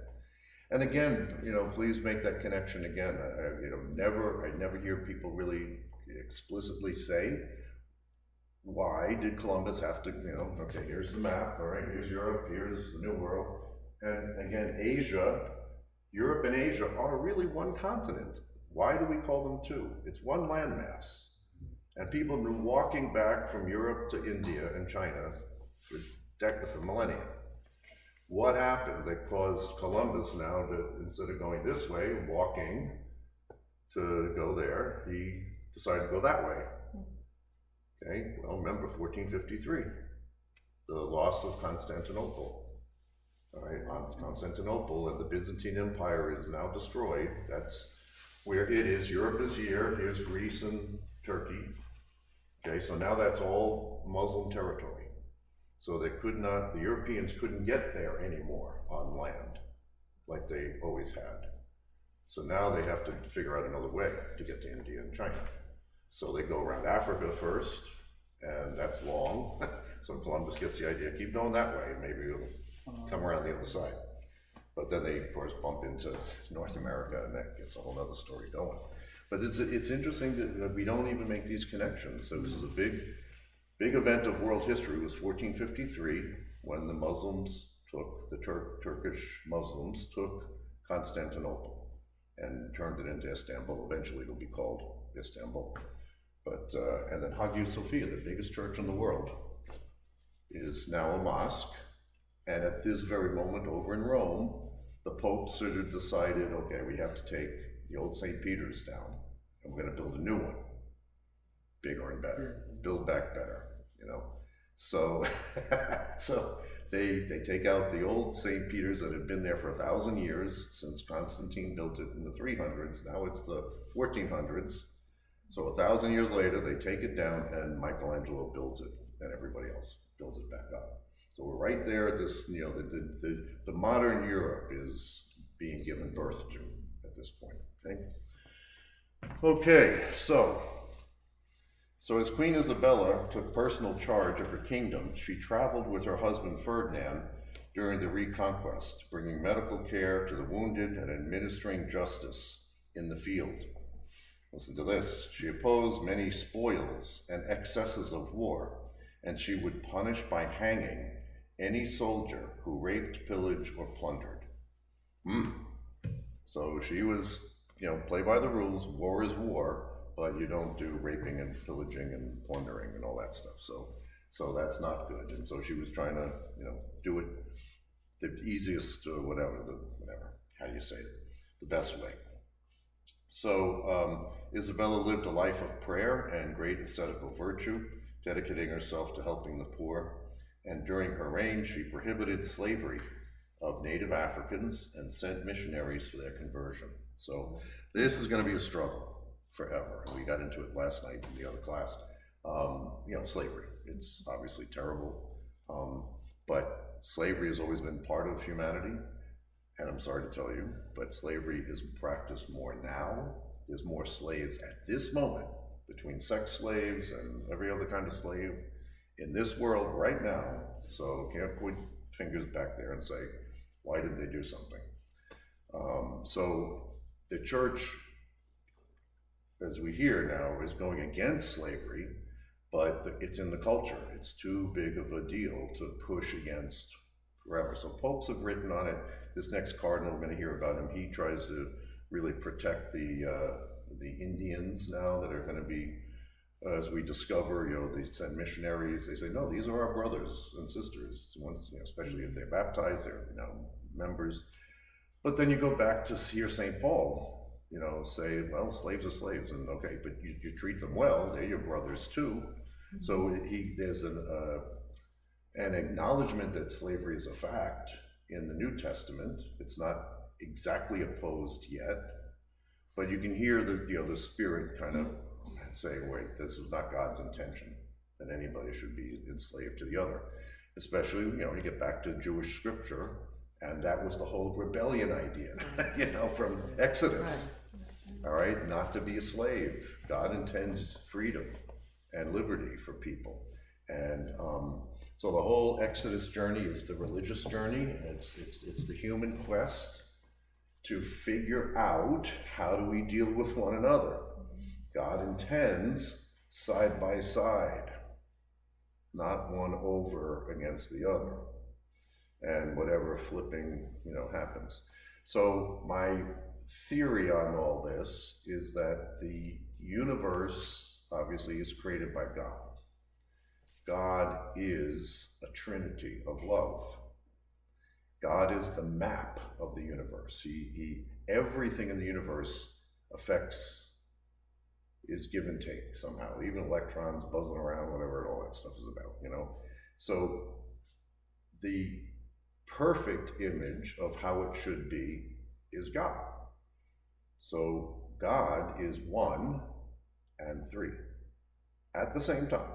And again, please make that connection again. I never hear people really explicitly say, why did Columbus have to, okay, here's the map, all right, here's Europe, here's the New World. And again, Europe and Asia are really one continent. Why do we call them two? It's one landmass. And people have been walking back from Europe to India and China for millennia. What happened that caused Columbus now to, instead of going this way, walking to go there, he decided to go that way? Okay, well, remember 1453, the loss of Constantinople. All right, Constantinople and the Byzantine Empire is now destroyed. That's where it is. Europe is here. Here's Greece and Turkey. Okay, so now that's all Muslim territory. So the Europeans couldn't get there anymore on land like they always had. So now they have to figure out another way to get to India and China. So they go around Africa first, and that's long. So Columbus gets the idea, keep going that way, and maybe it'll come around the other side. But then they, of course, bump into North America, and that gets a whole other story going. But it's interesting that we don't even make these connections. So this is a big event of world history. It was 1453 when the Muslims took, the Turkish Muslims took Constantinople and turned it into Istanbul. Eventually it'll be called Istanbul. But, and then Hagia Sophia, the biggest church in the world, is now a mosque. And at this very moment over in Rome, the Pope sort of decided, okay, we have to take the old St. Peter's down, and we're gonna build a new one. Bigger and better, build back better, So, so they take out the old St. Peter's that had been there for 1,000 years, since Constantine built it in the 300s, now it's the 1400s. So 1,000 years later, they take it down and Michelangelo builds it, and everybody else builds it back up. So we're right there at this, the modern Europe is being given birth to at this point, okay? Okay, so as Queen Isabella took personal charge of her kingdom, she traveled with her husband Ferdinand during the Reconquest, bringing medical care to the wounded and administering justice in the field. Listen to this. She opposed many spoils and excesses of war, and she would punish by hanging any soldier who raped, pillaged, or plundered. So she was, play by the rules. War is war, but you don't do raping and pillaging and plundering and all that stuff. So that's not good. And so she was trying to, do it the easiest, whatever, how do you say it, the best way. So Isabella lived a life of prayer and great ascetical virtue, dedicating herself to helping the poor. And during her reign, she prohibited slavery of native Africans and sent missionaries for their conversion. So this is going to be a struggle forever. And we got into it last night in the other class. Slavery, it's obviously terrible, but slavery has always been part of humanity. And I'm sorry to tell you, but slavery is practiced more now. There's more slaves at this moment, between sex slaves and every other kind of slave in this world right now. So can't point fingers back there and say, why didn't they do something? So the church, as we hear now, is going against slavery, but it's in the culture. It's too big of a deal to push against forever. So popes have written on it. This next cardinal, we're going to hear about him. He tries to really protect the Indians now that are going to be, as we discover, they send missionaries. They say, no, these are our brothers and sisters. Once, especially if they're baptized, they're members. But then you go back to hear St. Paul, say, well, slaves are slaves, and okay, but you treat them well. They're your brothers too. So there's an acknowledgement that slavery is a fact in the New Testament. It's not exactly opposed yet, but you can hear the Spirit kind of saying, wait, this was not God's intention, that anybody should be enslaved to the other. especially, you get back to Jewish scripture, and that was the whole rebellion idea, from Exodus. All right, not to be a slave. God intends freedom and liberty for people. And so the whole Exodus journey is the religious journey. It's the human quest to figure out, how do we deal with one another? God intends side by side, not one over against the other, and whatever flipping, happens. So my theory on all this is that the universe obviously is created by God. God is a trinity of love. God is the map of the universe. Everything in the universe is give and take somehow, even electrons buzzing around, whatever all that stuff is about, So the perfect image of how it should be is God. So God is 1 and 3 at the same time.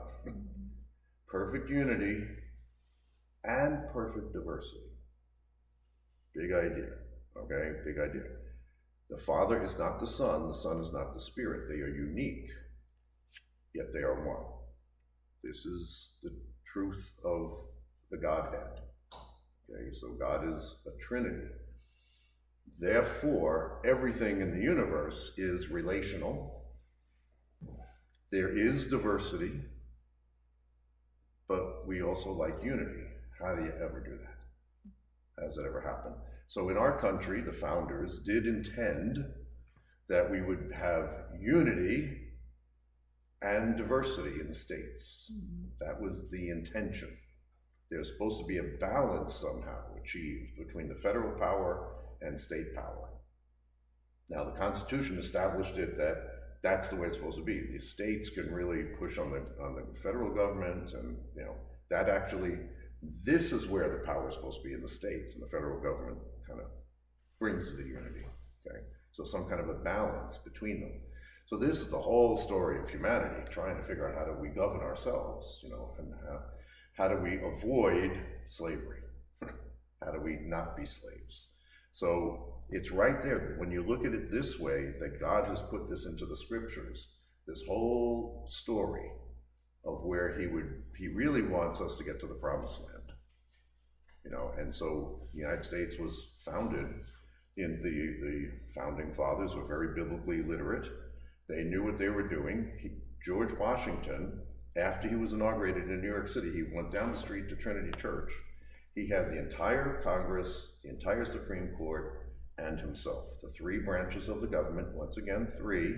Perfect unity and perfect diversity. Big idea, okay? Big idea. The Father is not the Son is not the Spirit. They are unique, yet they are one. This is the truth of the Godhead. Okay, so God is a Trinity. Therefore, everything in the universe is relational. There is diversity, but we also like unity. How do you ever do that? How does that ever happen? So in our country, the founders did intend that we would have unity and diversity in the states. That was the intention. There's supposed to be a balance somehow achieved between the federal power and state power. Now, the Constitution established it that that's the way it's supposed to be. The states can really push on the federal government, and that actually, this is where the power is supposed to be, in the states, and the federal government kind of brings the unity. Okay, so some kind of a balance between them. So this is the whole story of humanity, trying to figure out how do we govern ourselves, and how do we avoid slavery? How do we not be slaves? So it's right there. When you look at it this way, that God has put this into the scriptures, this whole story of where he really wants us to get to the promised land. And so the United States was founded in the founding fathers were very biblically literate. They knew what they were doing. George Washington, after he was inaugurated in New York City, he went down the street to Trinity Church. He had the entire Congress, the entire Supreme Court, and himself, the 3 branches of the government, once again, 3,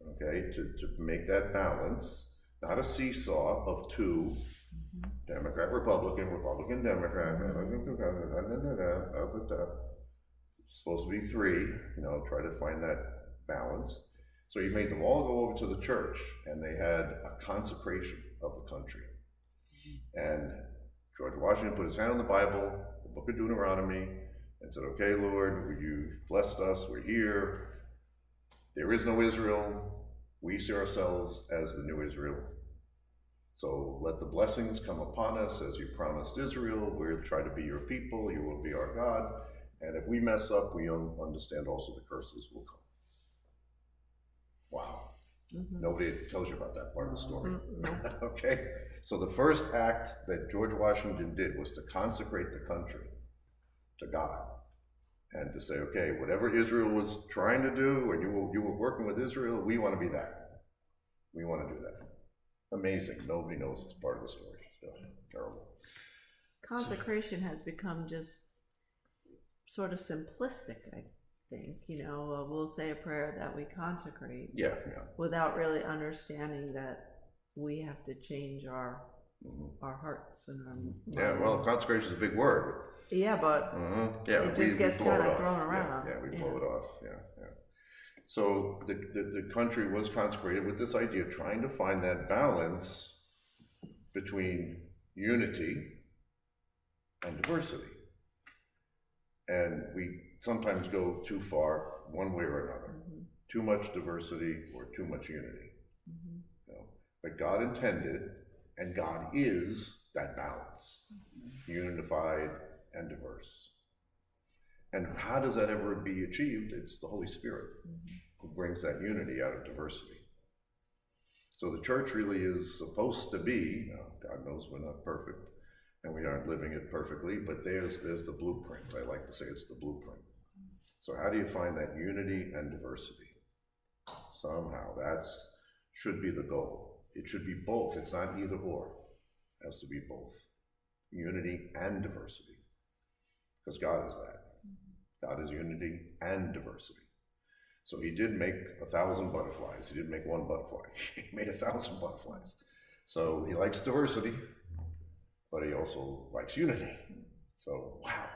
okay, to make that balance, not a seesaw of 2, Democrat, Republican, Republican, Democrat, it's supposed to be 3, try to find that balance. So he made them all go over to the church, and they had a consecration of the country. And George Washington put his hand on the Bible, the book of Deuteronomy, and said, okay, Lord, you've blessed us, we're here. There is no Israel. We see ourselves as the new Israel. So let the blessings come upon us as you promised Israel. We'll try to be your people. You will be our God. And if we mess up, we understand also the curses will come. Wow. Nobody tells you about that part of the story. Okay. So the first act that George Washington did was to consecrate the country to God, and to say, okay, whatever Israel was trying to do, and you were working with Israel, we want to be that. We want to do that. Amazing. Nobody knows it's part of the story. So, terrible. Consecration has become just sort of simplistic, I think. We'll say a prayer that we consecrate. Yeah. Without really understanding that we have to change our hearts and our minds. Yeah, well, consecration is a big word. Yeah, but it just gets kind of thrown around. Yeah, we blow it off. Yeah. So the country was consecrated with this idea, trying to find that balance between unity and diversity. And we sometimes go too far one way or another. Too much diversity or too much unity. But God intended, and God is that balance, unified and diverse. And how does that ever be achieved? It's the Holy Spirit who brings that unity out of diversity. So the church really is supposed to be, God knows we're not perfect, and we aren't living it perfectly, but there's the blueprint. I like to say it's the blueprint. So how do you find that unity and diversity? Somehow, should be the goal. It should be both. It's not either or. It has to be both. Unity and diversity. Because God is that. God is unity and diversity. So he did make 1,000 butterflies. He didn't make one butterfly. He made 1,000 butterflies. So he likes diversity, but he also likes unity. So, wow.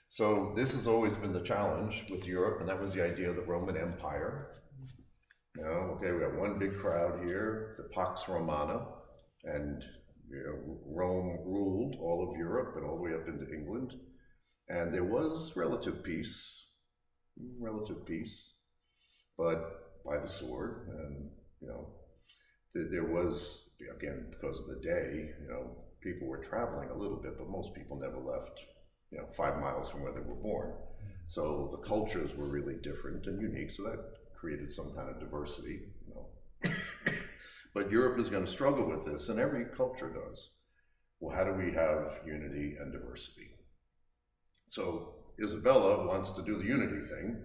So this has always been the challenge with Europe, and that was the idea of the Roman Empire. You know, okay, we got one big crowd here, the Pax Romana, and Rome ruled all of Europe and all the way up into England. And there was relative peace, but by the sword. And, there was, again, because of the day, people were traveling a little bit, but most people never left, 5 miles from where they were born. So the cultures were really different and unique, so that created some kind of diversity, But Europe is going to struggle with this, and every culture does. Well, how do we have unity and diversity? So Isabella wants to do the unity thing,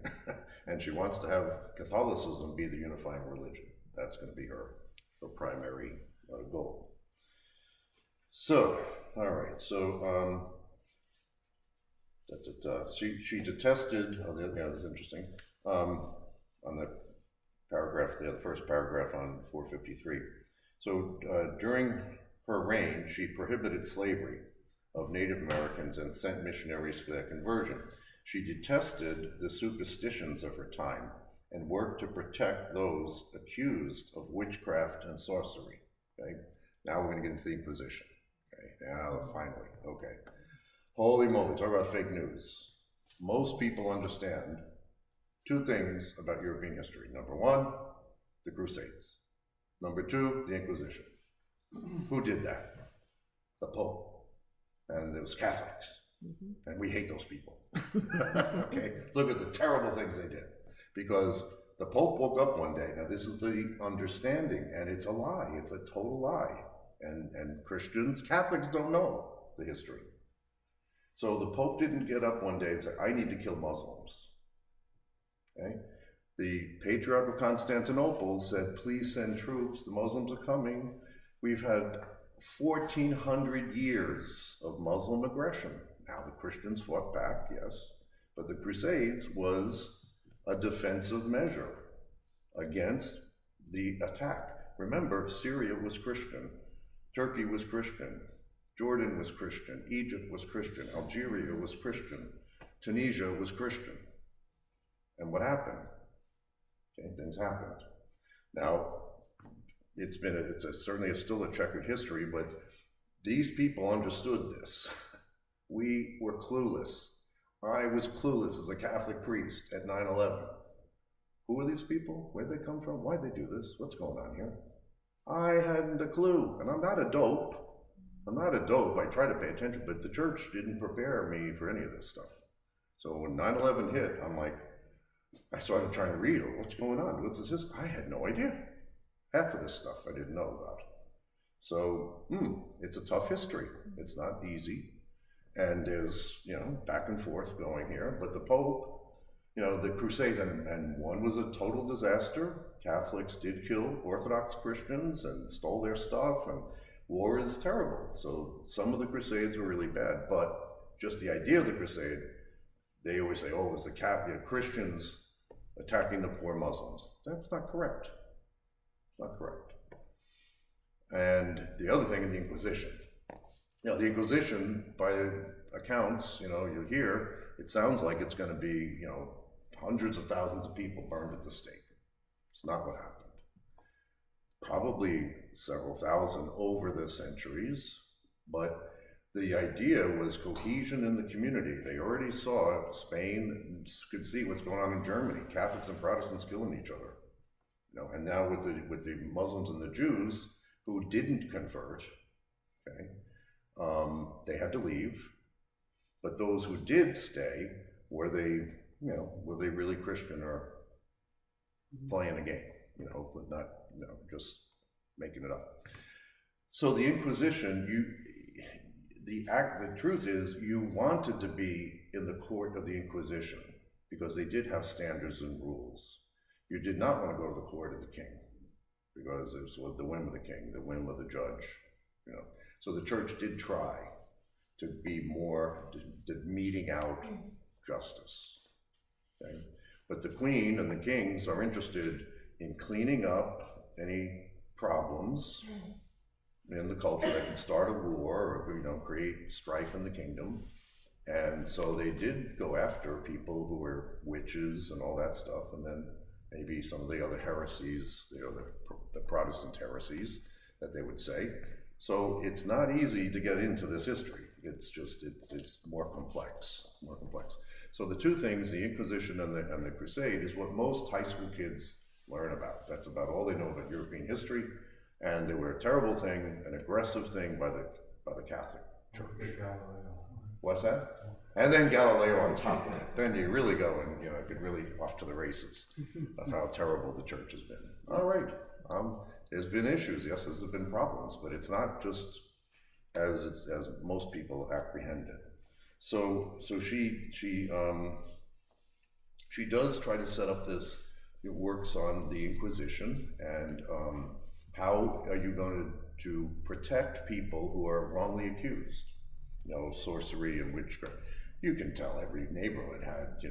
and she wants to have Catholicism be the unifying religion. That's going to be her primary goal. So, all right, so she detested, this is interesting, on the paragraph there, the first paragraph on 453. So during her reign, she prohibited slavery of Native Americans and sent missionaries for their conversion. She detested the superstitions of her time and worked to protect those accused of witchcraft and sorcery. Okay, now we're going to get into the Inquisition. Okay, now finally, okay. Holy moly, talk about fake news. Most people understand 2 things about European history. Number 1, the Crusades. Number 2, the Inquisition. Who did that? The Pope. And it was Catholics. And we hate those people. Okay? Look at the terrible things they did. Because the Pope woke up one day. Now, this is the understanding, and it's a lie. It's a total lie. And Christians, Catholics don't know the history. So the Pope didn't get up one day and say, I need to kill Muslims. Okay? The Patriarch of Constantinople said, please send troops. The Muslims are coming. We've had 1,400 years of Muslim aggression. Now the Christians fought back, yes, but the Crusades was a defensive measure against the attack. Remember, Syria was Christian, Turkey was Christian, Jordan was Christian, Egypt was Christian, Algeria was Christian, Tunisia was Christian. And what happened? Okay, things happened. Now, it's certainly still a checkered history, but these people understood this. We were clueless. I was clueless as a Catholic priest at 9/11. Who are these people? Where'd they come from? Why'd they do this? What's going on here? I hadn't a clue, and I'm not a dope. I try to pay attention, but the church didn't prepare me for any of this stuff. So when 9/11 hit, I'm like, I started trying to read, what's going on? What's this? I had no idea. Half of this stuff I didn't know about. So, it's a tough history. It's not easy. And there's, back and forth going here. But the Pope, the Crusades, and one was a total disaster. Catholics did kill Orthodox Christians and stole their stuff, and war is terrible. So some of the Crusades were really bad, but just the idea of the Crusade, they always say, it was the Christians attacking the poor Muslims. That's not correct. Not correct. And the other thing is the Inquisition. The Inquisition, by accounts, you hear, it sounds like it's going to be, hundreds of thousands of people burned at the stake. It's not what happened. Probably several thousand over the centuries, but the idea was cohesion in the community. They already saw Spain, could see what's going on in Germany, Catholics and Protestants killing each other. And now with the Muslims and the Jews who didn't convert, okay? They had to leave, but those who did stay, were they really Christian or playing a game, but not, just making it up. So the Inquisition, the truth is, you wanted to be in the court of the Inquisition because they did have standards and rules. You did not want to go to the court of the king because it was the whim of the king, the whim of the judge, So the church did try to be more meting out justice. Okay? But the queen and the kings are interested in cleaning up any problems in the culture that could start a war or create strife in the kingdom. And so they did go after people who were witches and all that stuff, and then maybe some of the other heresies, the Protestant heresies that they would say. So it's not easy to get into this history. It's just, it's more complex. So the two things, the Inquisition and the Crusade, is what most high school kids learn about. That's about all they know about European history, and they were a terrible thing, an aggressive thing by the Catholic Church. What's that? And then Galileo on top of it. Then you really go and get really off to the races of how terrible the church has been. All right. There's been issues, yes, there's been problems, but it's not just as most people apprehend it. So she does try to set up this. It works on the Inquisition and how are you going to protect people who are wrongly accused, of sorcery and witchcraft. You can tell every neighborhood had,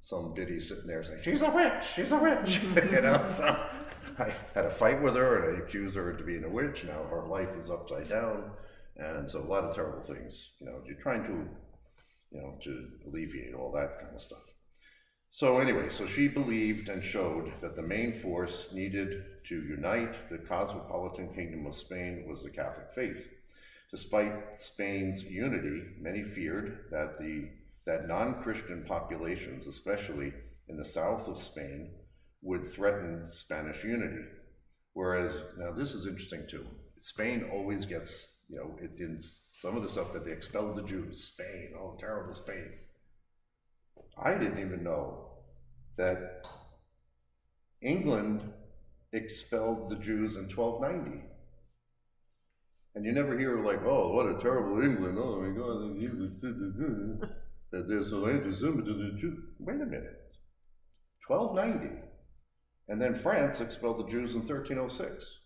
some biddy sitting there saying, she's a witch, so I had a fight with her and I accused her of being a witch. Now her life is upside down. And so a lot of terrible things, you're trying to, to alleviate all that kind of stuff. So anyway, so she believed and showed that the main force needed to unite the cosmopolitan kingdom of Spain was the Catholic faith. Despite Spain's unity, many feared that non-Christian populations, especially in the south of Spain, would threaten Spanish unity. Whereas, now this is interesting too, Spain always gets, in some of the stuff that they expelled the Jews, Spain, oh terrible Spain. I didn't even know that England expelled the Jews in 1290. And you never hear like, oh, what a terrible England, oh my God, the English, that they're so anti-Semitic to the Jews. Wait a minute, 1290. And then France expelled the Jews in 1306.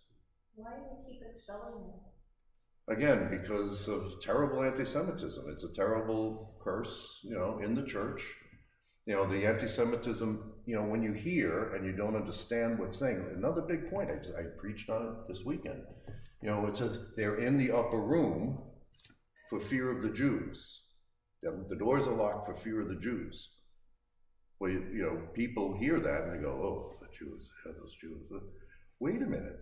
Why do they keep expelling them? Again, because of terrible anti-Semitism. It's a terrible curse, in the church. The anti-Semitism, when you hear and you don't understand what's saying. Another big point, I preached on it this weekend. It says they're in the upper room for fear of the Jews. The doors are locked for fear of the Jews. Well, people hear that and they go, oh, the Jews, those Jews. Wait a minute.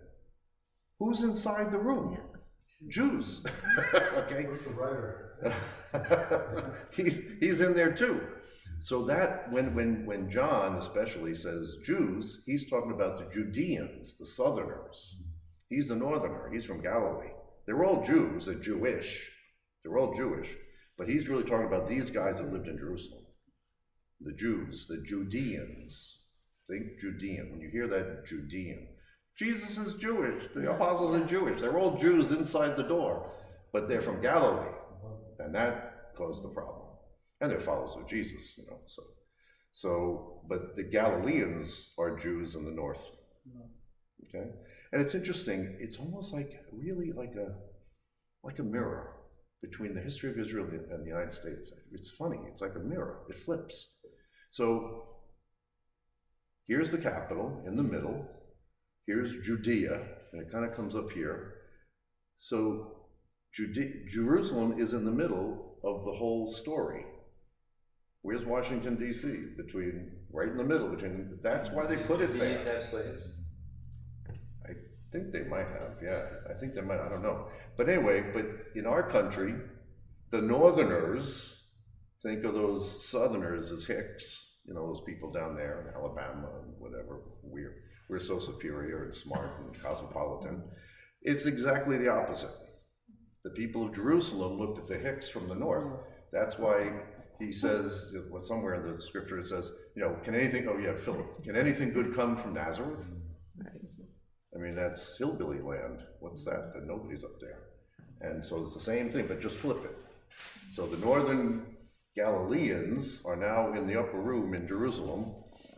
Who's inside the room? Yeah. Jews. Okay. Where's the writer? He's in there too. So that when John especially says Jews, he's talking about the Judeans, the Southerners. He's the Northerner. He's from Galilee. They're all Jews. They're Jewish. They're all Jewish. But he's really talking about these guys that lived in Jerusalem. The Jews, the Judeans. Think Judean. When you hear that, Judean. Jesus is Jewish. The apostles are Jewish. They're all Jews inside the door. But they're from Galilee. And that caused the problem. And they're followers of Jesus, but the Galileans are Jews in the north. Okay? And it's interesting, it's almost really like a mirror between the history of Israel and the United States. It's funny, it's like a mirror, it flips. So here's the capital in the middle, here's Judea, and it kind of comes up here. So Jerusalem is in the middle of the whole story. Where's Washington, D.C.? Right in the middle, that's why they put it there. Judeans have slaves? I think they might have, yeah. I think they might, I don't know. But anyway, in our country, the Northerners, think of those Southerners as hicks, those people down there in Alabama and whatever. We're so superior and smart and cosmopolitan. It's exactly the opposite. The people of Jerusalem looked at the Hicks from the north. That's why he says, somewhere in the scripture it says, can anything, Philip, can anything good come from Nazareth? Right. I mean, that's hillbilly land. What's that? That nobody's up there. And so it's the same thing, but just flip it. So the northern Galileans are now in the upper room in Jerusalem,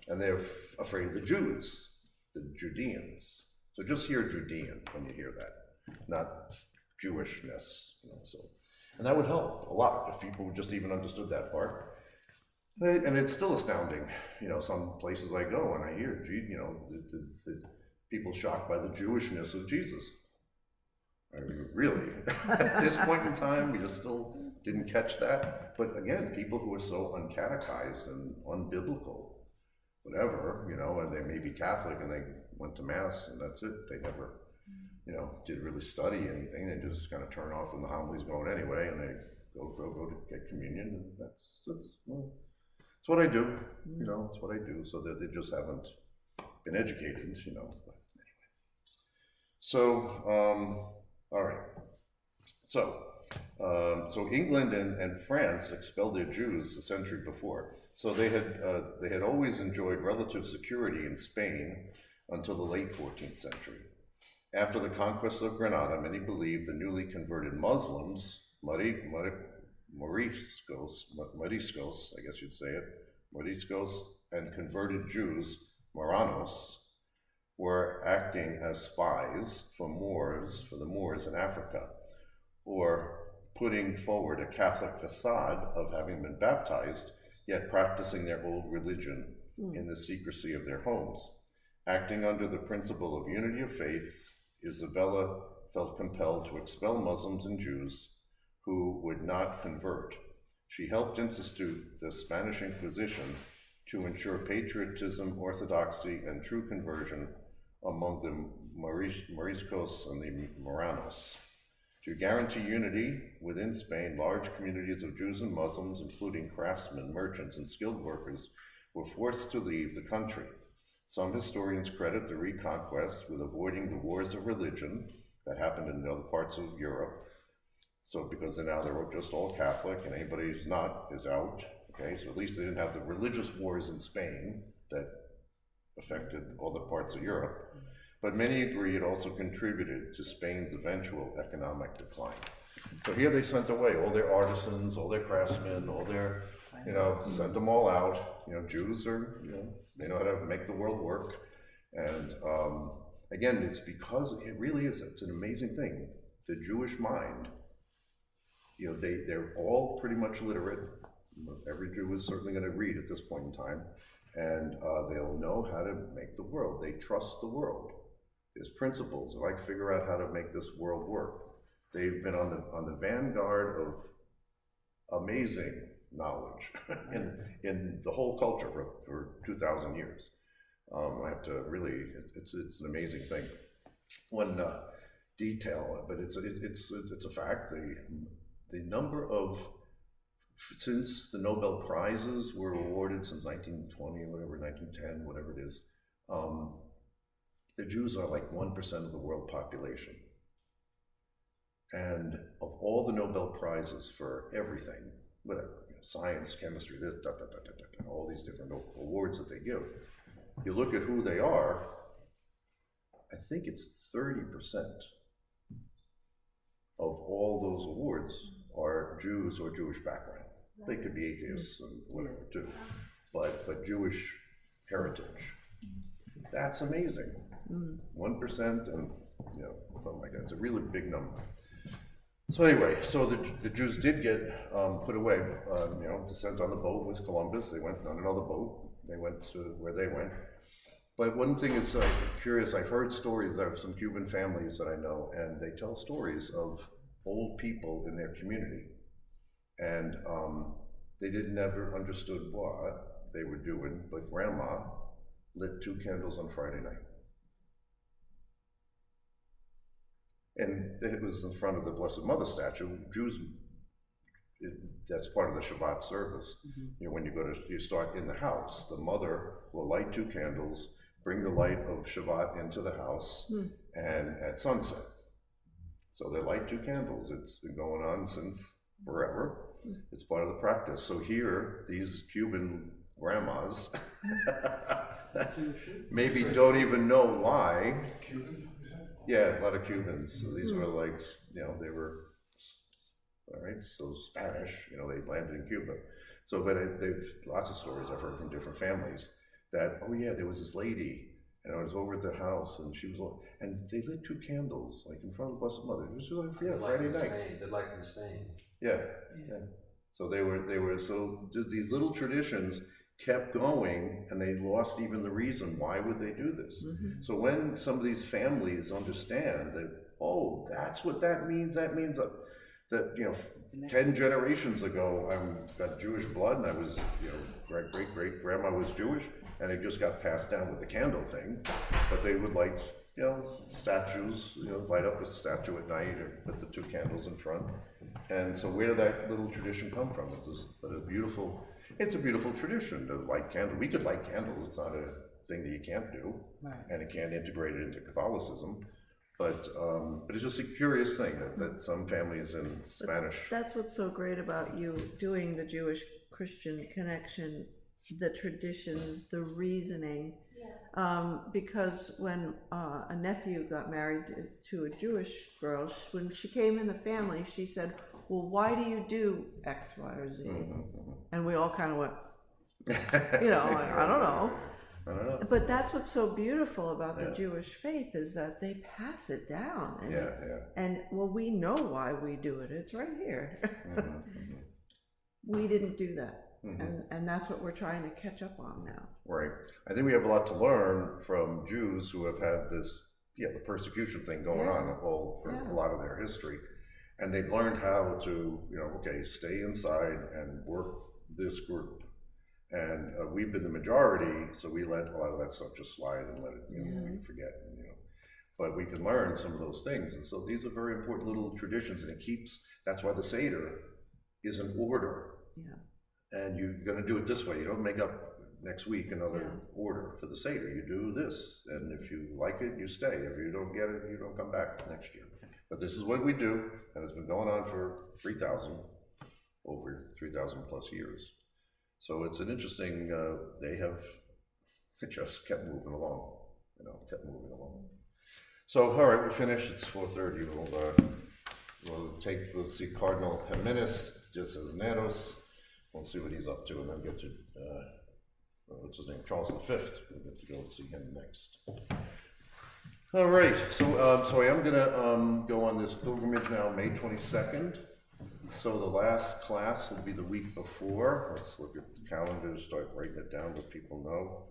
and they're afraid of the Jews, the Judeans. So just hear Judean when you hear that, not Jewishness. So, and that would help a lot if people just even understood that part. And it's still astounding, some places I go and I hear, the people shocked by the Jewishness of Jesus. I mean, really, at this point in time, we just still didn't catch that. But again, people who are so uncatechized and unbiblical, whatever, and they may be Catholic and they went to Mass and that's it. They never, didn't really study anything. They just kind of turn off when the homily's going anyway, and they go to get communion. And that's what I do. It's what I do. So that they just haven't been educated, But anyway. So, all right. So England and France expelled their Jews a century before. So they had always enjoyed relative security in Spain until the late 14th century. After the conquest of Granada, many believed the newly converted Muslims, Moriscos, I guess you'd say it, Moriscos, and converted Jews, Moranos, were acting as spies for the Moors in Africa, or putting forward a Catholic facade of having been baptized, yet practicing their old religion in the secrecy of their homes. Acting under the principle of unity of faith, Isabella felt compelled to expel Muslims and Jews who would not convert. She helped institute the Spanish Inquisition to ensure patriotism, orthodoxy, and true conversion among the Moriscos and the Moranos. To guarantee unity within Spain, large communities of Jews and Muslims, including craftsmen, merchants, and skilled workers, were forced to leave the country. Some historians credit the Reconquest with avoiding the wars of religion that happened in other parts of Europe. So because now they're just all Catholic, and anybody who's not is out. Okay, so at least they didn't have the religious wars in Spain that affected other parts of Europe. But many agree it also contributed to Spain's eventual economic decline. So here they sent away all their artisans, all their craftsmen, all their, sent them all out. Jews are, they know how to make the world work. And again, it's because it really is, it's an amazing thing. The Jewish mind, they're all pretty much literate. Every Jew is certainly going to read at this point in time. And they'll know how to make the world. They trust the world. There's principles. If I can figure out how to make this world work. They've been on the vanguard of amazing knowledge in the whole culture for 2,000 years. I have to really, it's an amazing thing. One detail, but it's a fact. The number of, since the Nobel Prizes were awarded since 1920, whatever, 1910, whatever it is, the Jews are like 1% of the world population. And of all the Nobel Prizes for everything, whatever, science, chemistry, this, all these different awards that they give, you look at who they are, I think it's 30% of all those awards are Jews or Jewish background. They could be atheists and whatever too, but Jewish heritage. That's amazing. 1% and something like that. It's a really big number. So anyway, so the Jews did get put away. Sent on the boat with Columbus. They went on another boat. They went to where they went. But one thing is curious. I've heard stories of some Cuban families that I know, and they tell stories of old people in their community, and they never understood what they were doing. But Grandma lit 2 candles on Friday night. And it was in front of the Blessed Mother statue. Jews, that's part of the Shabbat service. When you start in the house, the mother will light 2 candles, bring the light of Shabbat into the house, and at sunset. So they light 2 candles. It's been going on since forever. It's part of the practice. So here, these Cuban grandmas maybe don't even know why. Cuban, you said? Yeah, a lot of Cubans. So these were like, they were, all right, so Spanish, they landed in Cuba. So, but they've, lots of stories I've heard from different families that, oh yeah, there was this lady, and I was over at their house, and she was, and they lit 2 candles, like in front of the Blessed Mother. It was like, yeah, Friday night. They're like from Spain. Yeah. So they were, so just these little traditions kept going, and they lost even the reason. Why would they do this? So when some of these families understand that, oh, that's what that means that 10 generations ago, I've got Jewish blood, and I was, great grandma was Jewish, and it just got passed down with the candle thing. But they would light, statues, light up a statue at night, or put the 2 candles in front. And so where did that little tradition come from? It's a beautiful tradition to light candles. We could light candles. It's not a thing that you can't do, and it can't integrate it into Catholicism. But it's just a curious thing that some families in Spanish. That's what's so great about you doing the Jewish-Christian connection, the traditions, the reasoning. Because when a nephew got married to a Jewish girl, when she came in the family, she said, well, why do you do X, Y, or Z? And we all kind of went, I don't know. But that's what's so beautiful about the Jewish faith is that they pass it down. And, and well, we know why we do it. It's right here. We didn't do that. And that's what we're trying to catch up on now. Right. I think we have a lot to learn from Jews who have had this, the persecution thing going on for a lot of their history. And they've learned how to, stay inside and work this group. And we've been the majority, so we let a lot of that stuff just slide and let it, we forget, But we can learn some of those things. And so these are very important little traditions, and that's why the Seder is an order. And you're going to do it this way. You don't make up next week another order for the Seder. You do this, and if you like it, you stay. If you don't get it, you don't come back next year. But this is what we do, and it's been going on for over 3,000 plus years. So it's an interesting, it just kept moving along, So, all right, we're finished. It's 4:30. We'll see Cardinal Jimenez Cisneros. We'll see what he's up to, and then get to, what's his name, Charles V. We'll get to go and see him next. All right, so I am going to go on this pilgrimage now, May 22nd. So the last class will be the week before. Let's look at the calendar, start writing it down so people know.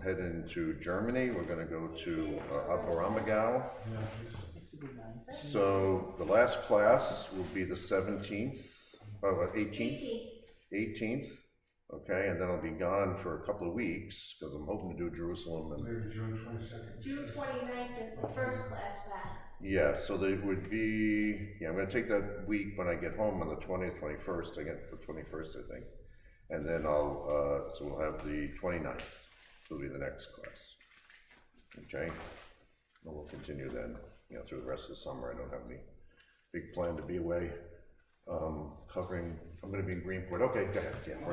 Heading to Germany, we're going to go to Ostrabrama. So the last class will be the 18th, okay, and then I'll be gone for a couple of weeks because I'm hoping to do Jerusalem. Maybe June 22nd. June 29th is the first class back. Yeah, so there would be, I'm going to take that week when I get home on the 20th, 21st. I get the 21st, I think. And then so we'll have the 29th. Will be the next class. Okay? And we'll continue then, through the rest of the summer. I don't have any big plan to be away. I'm going to be in Greenport. Okay, go ahead. Yeah.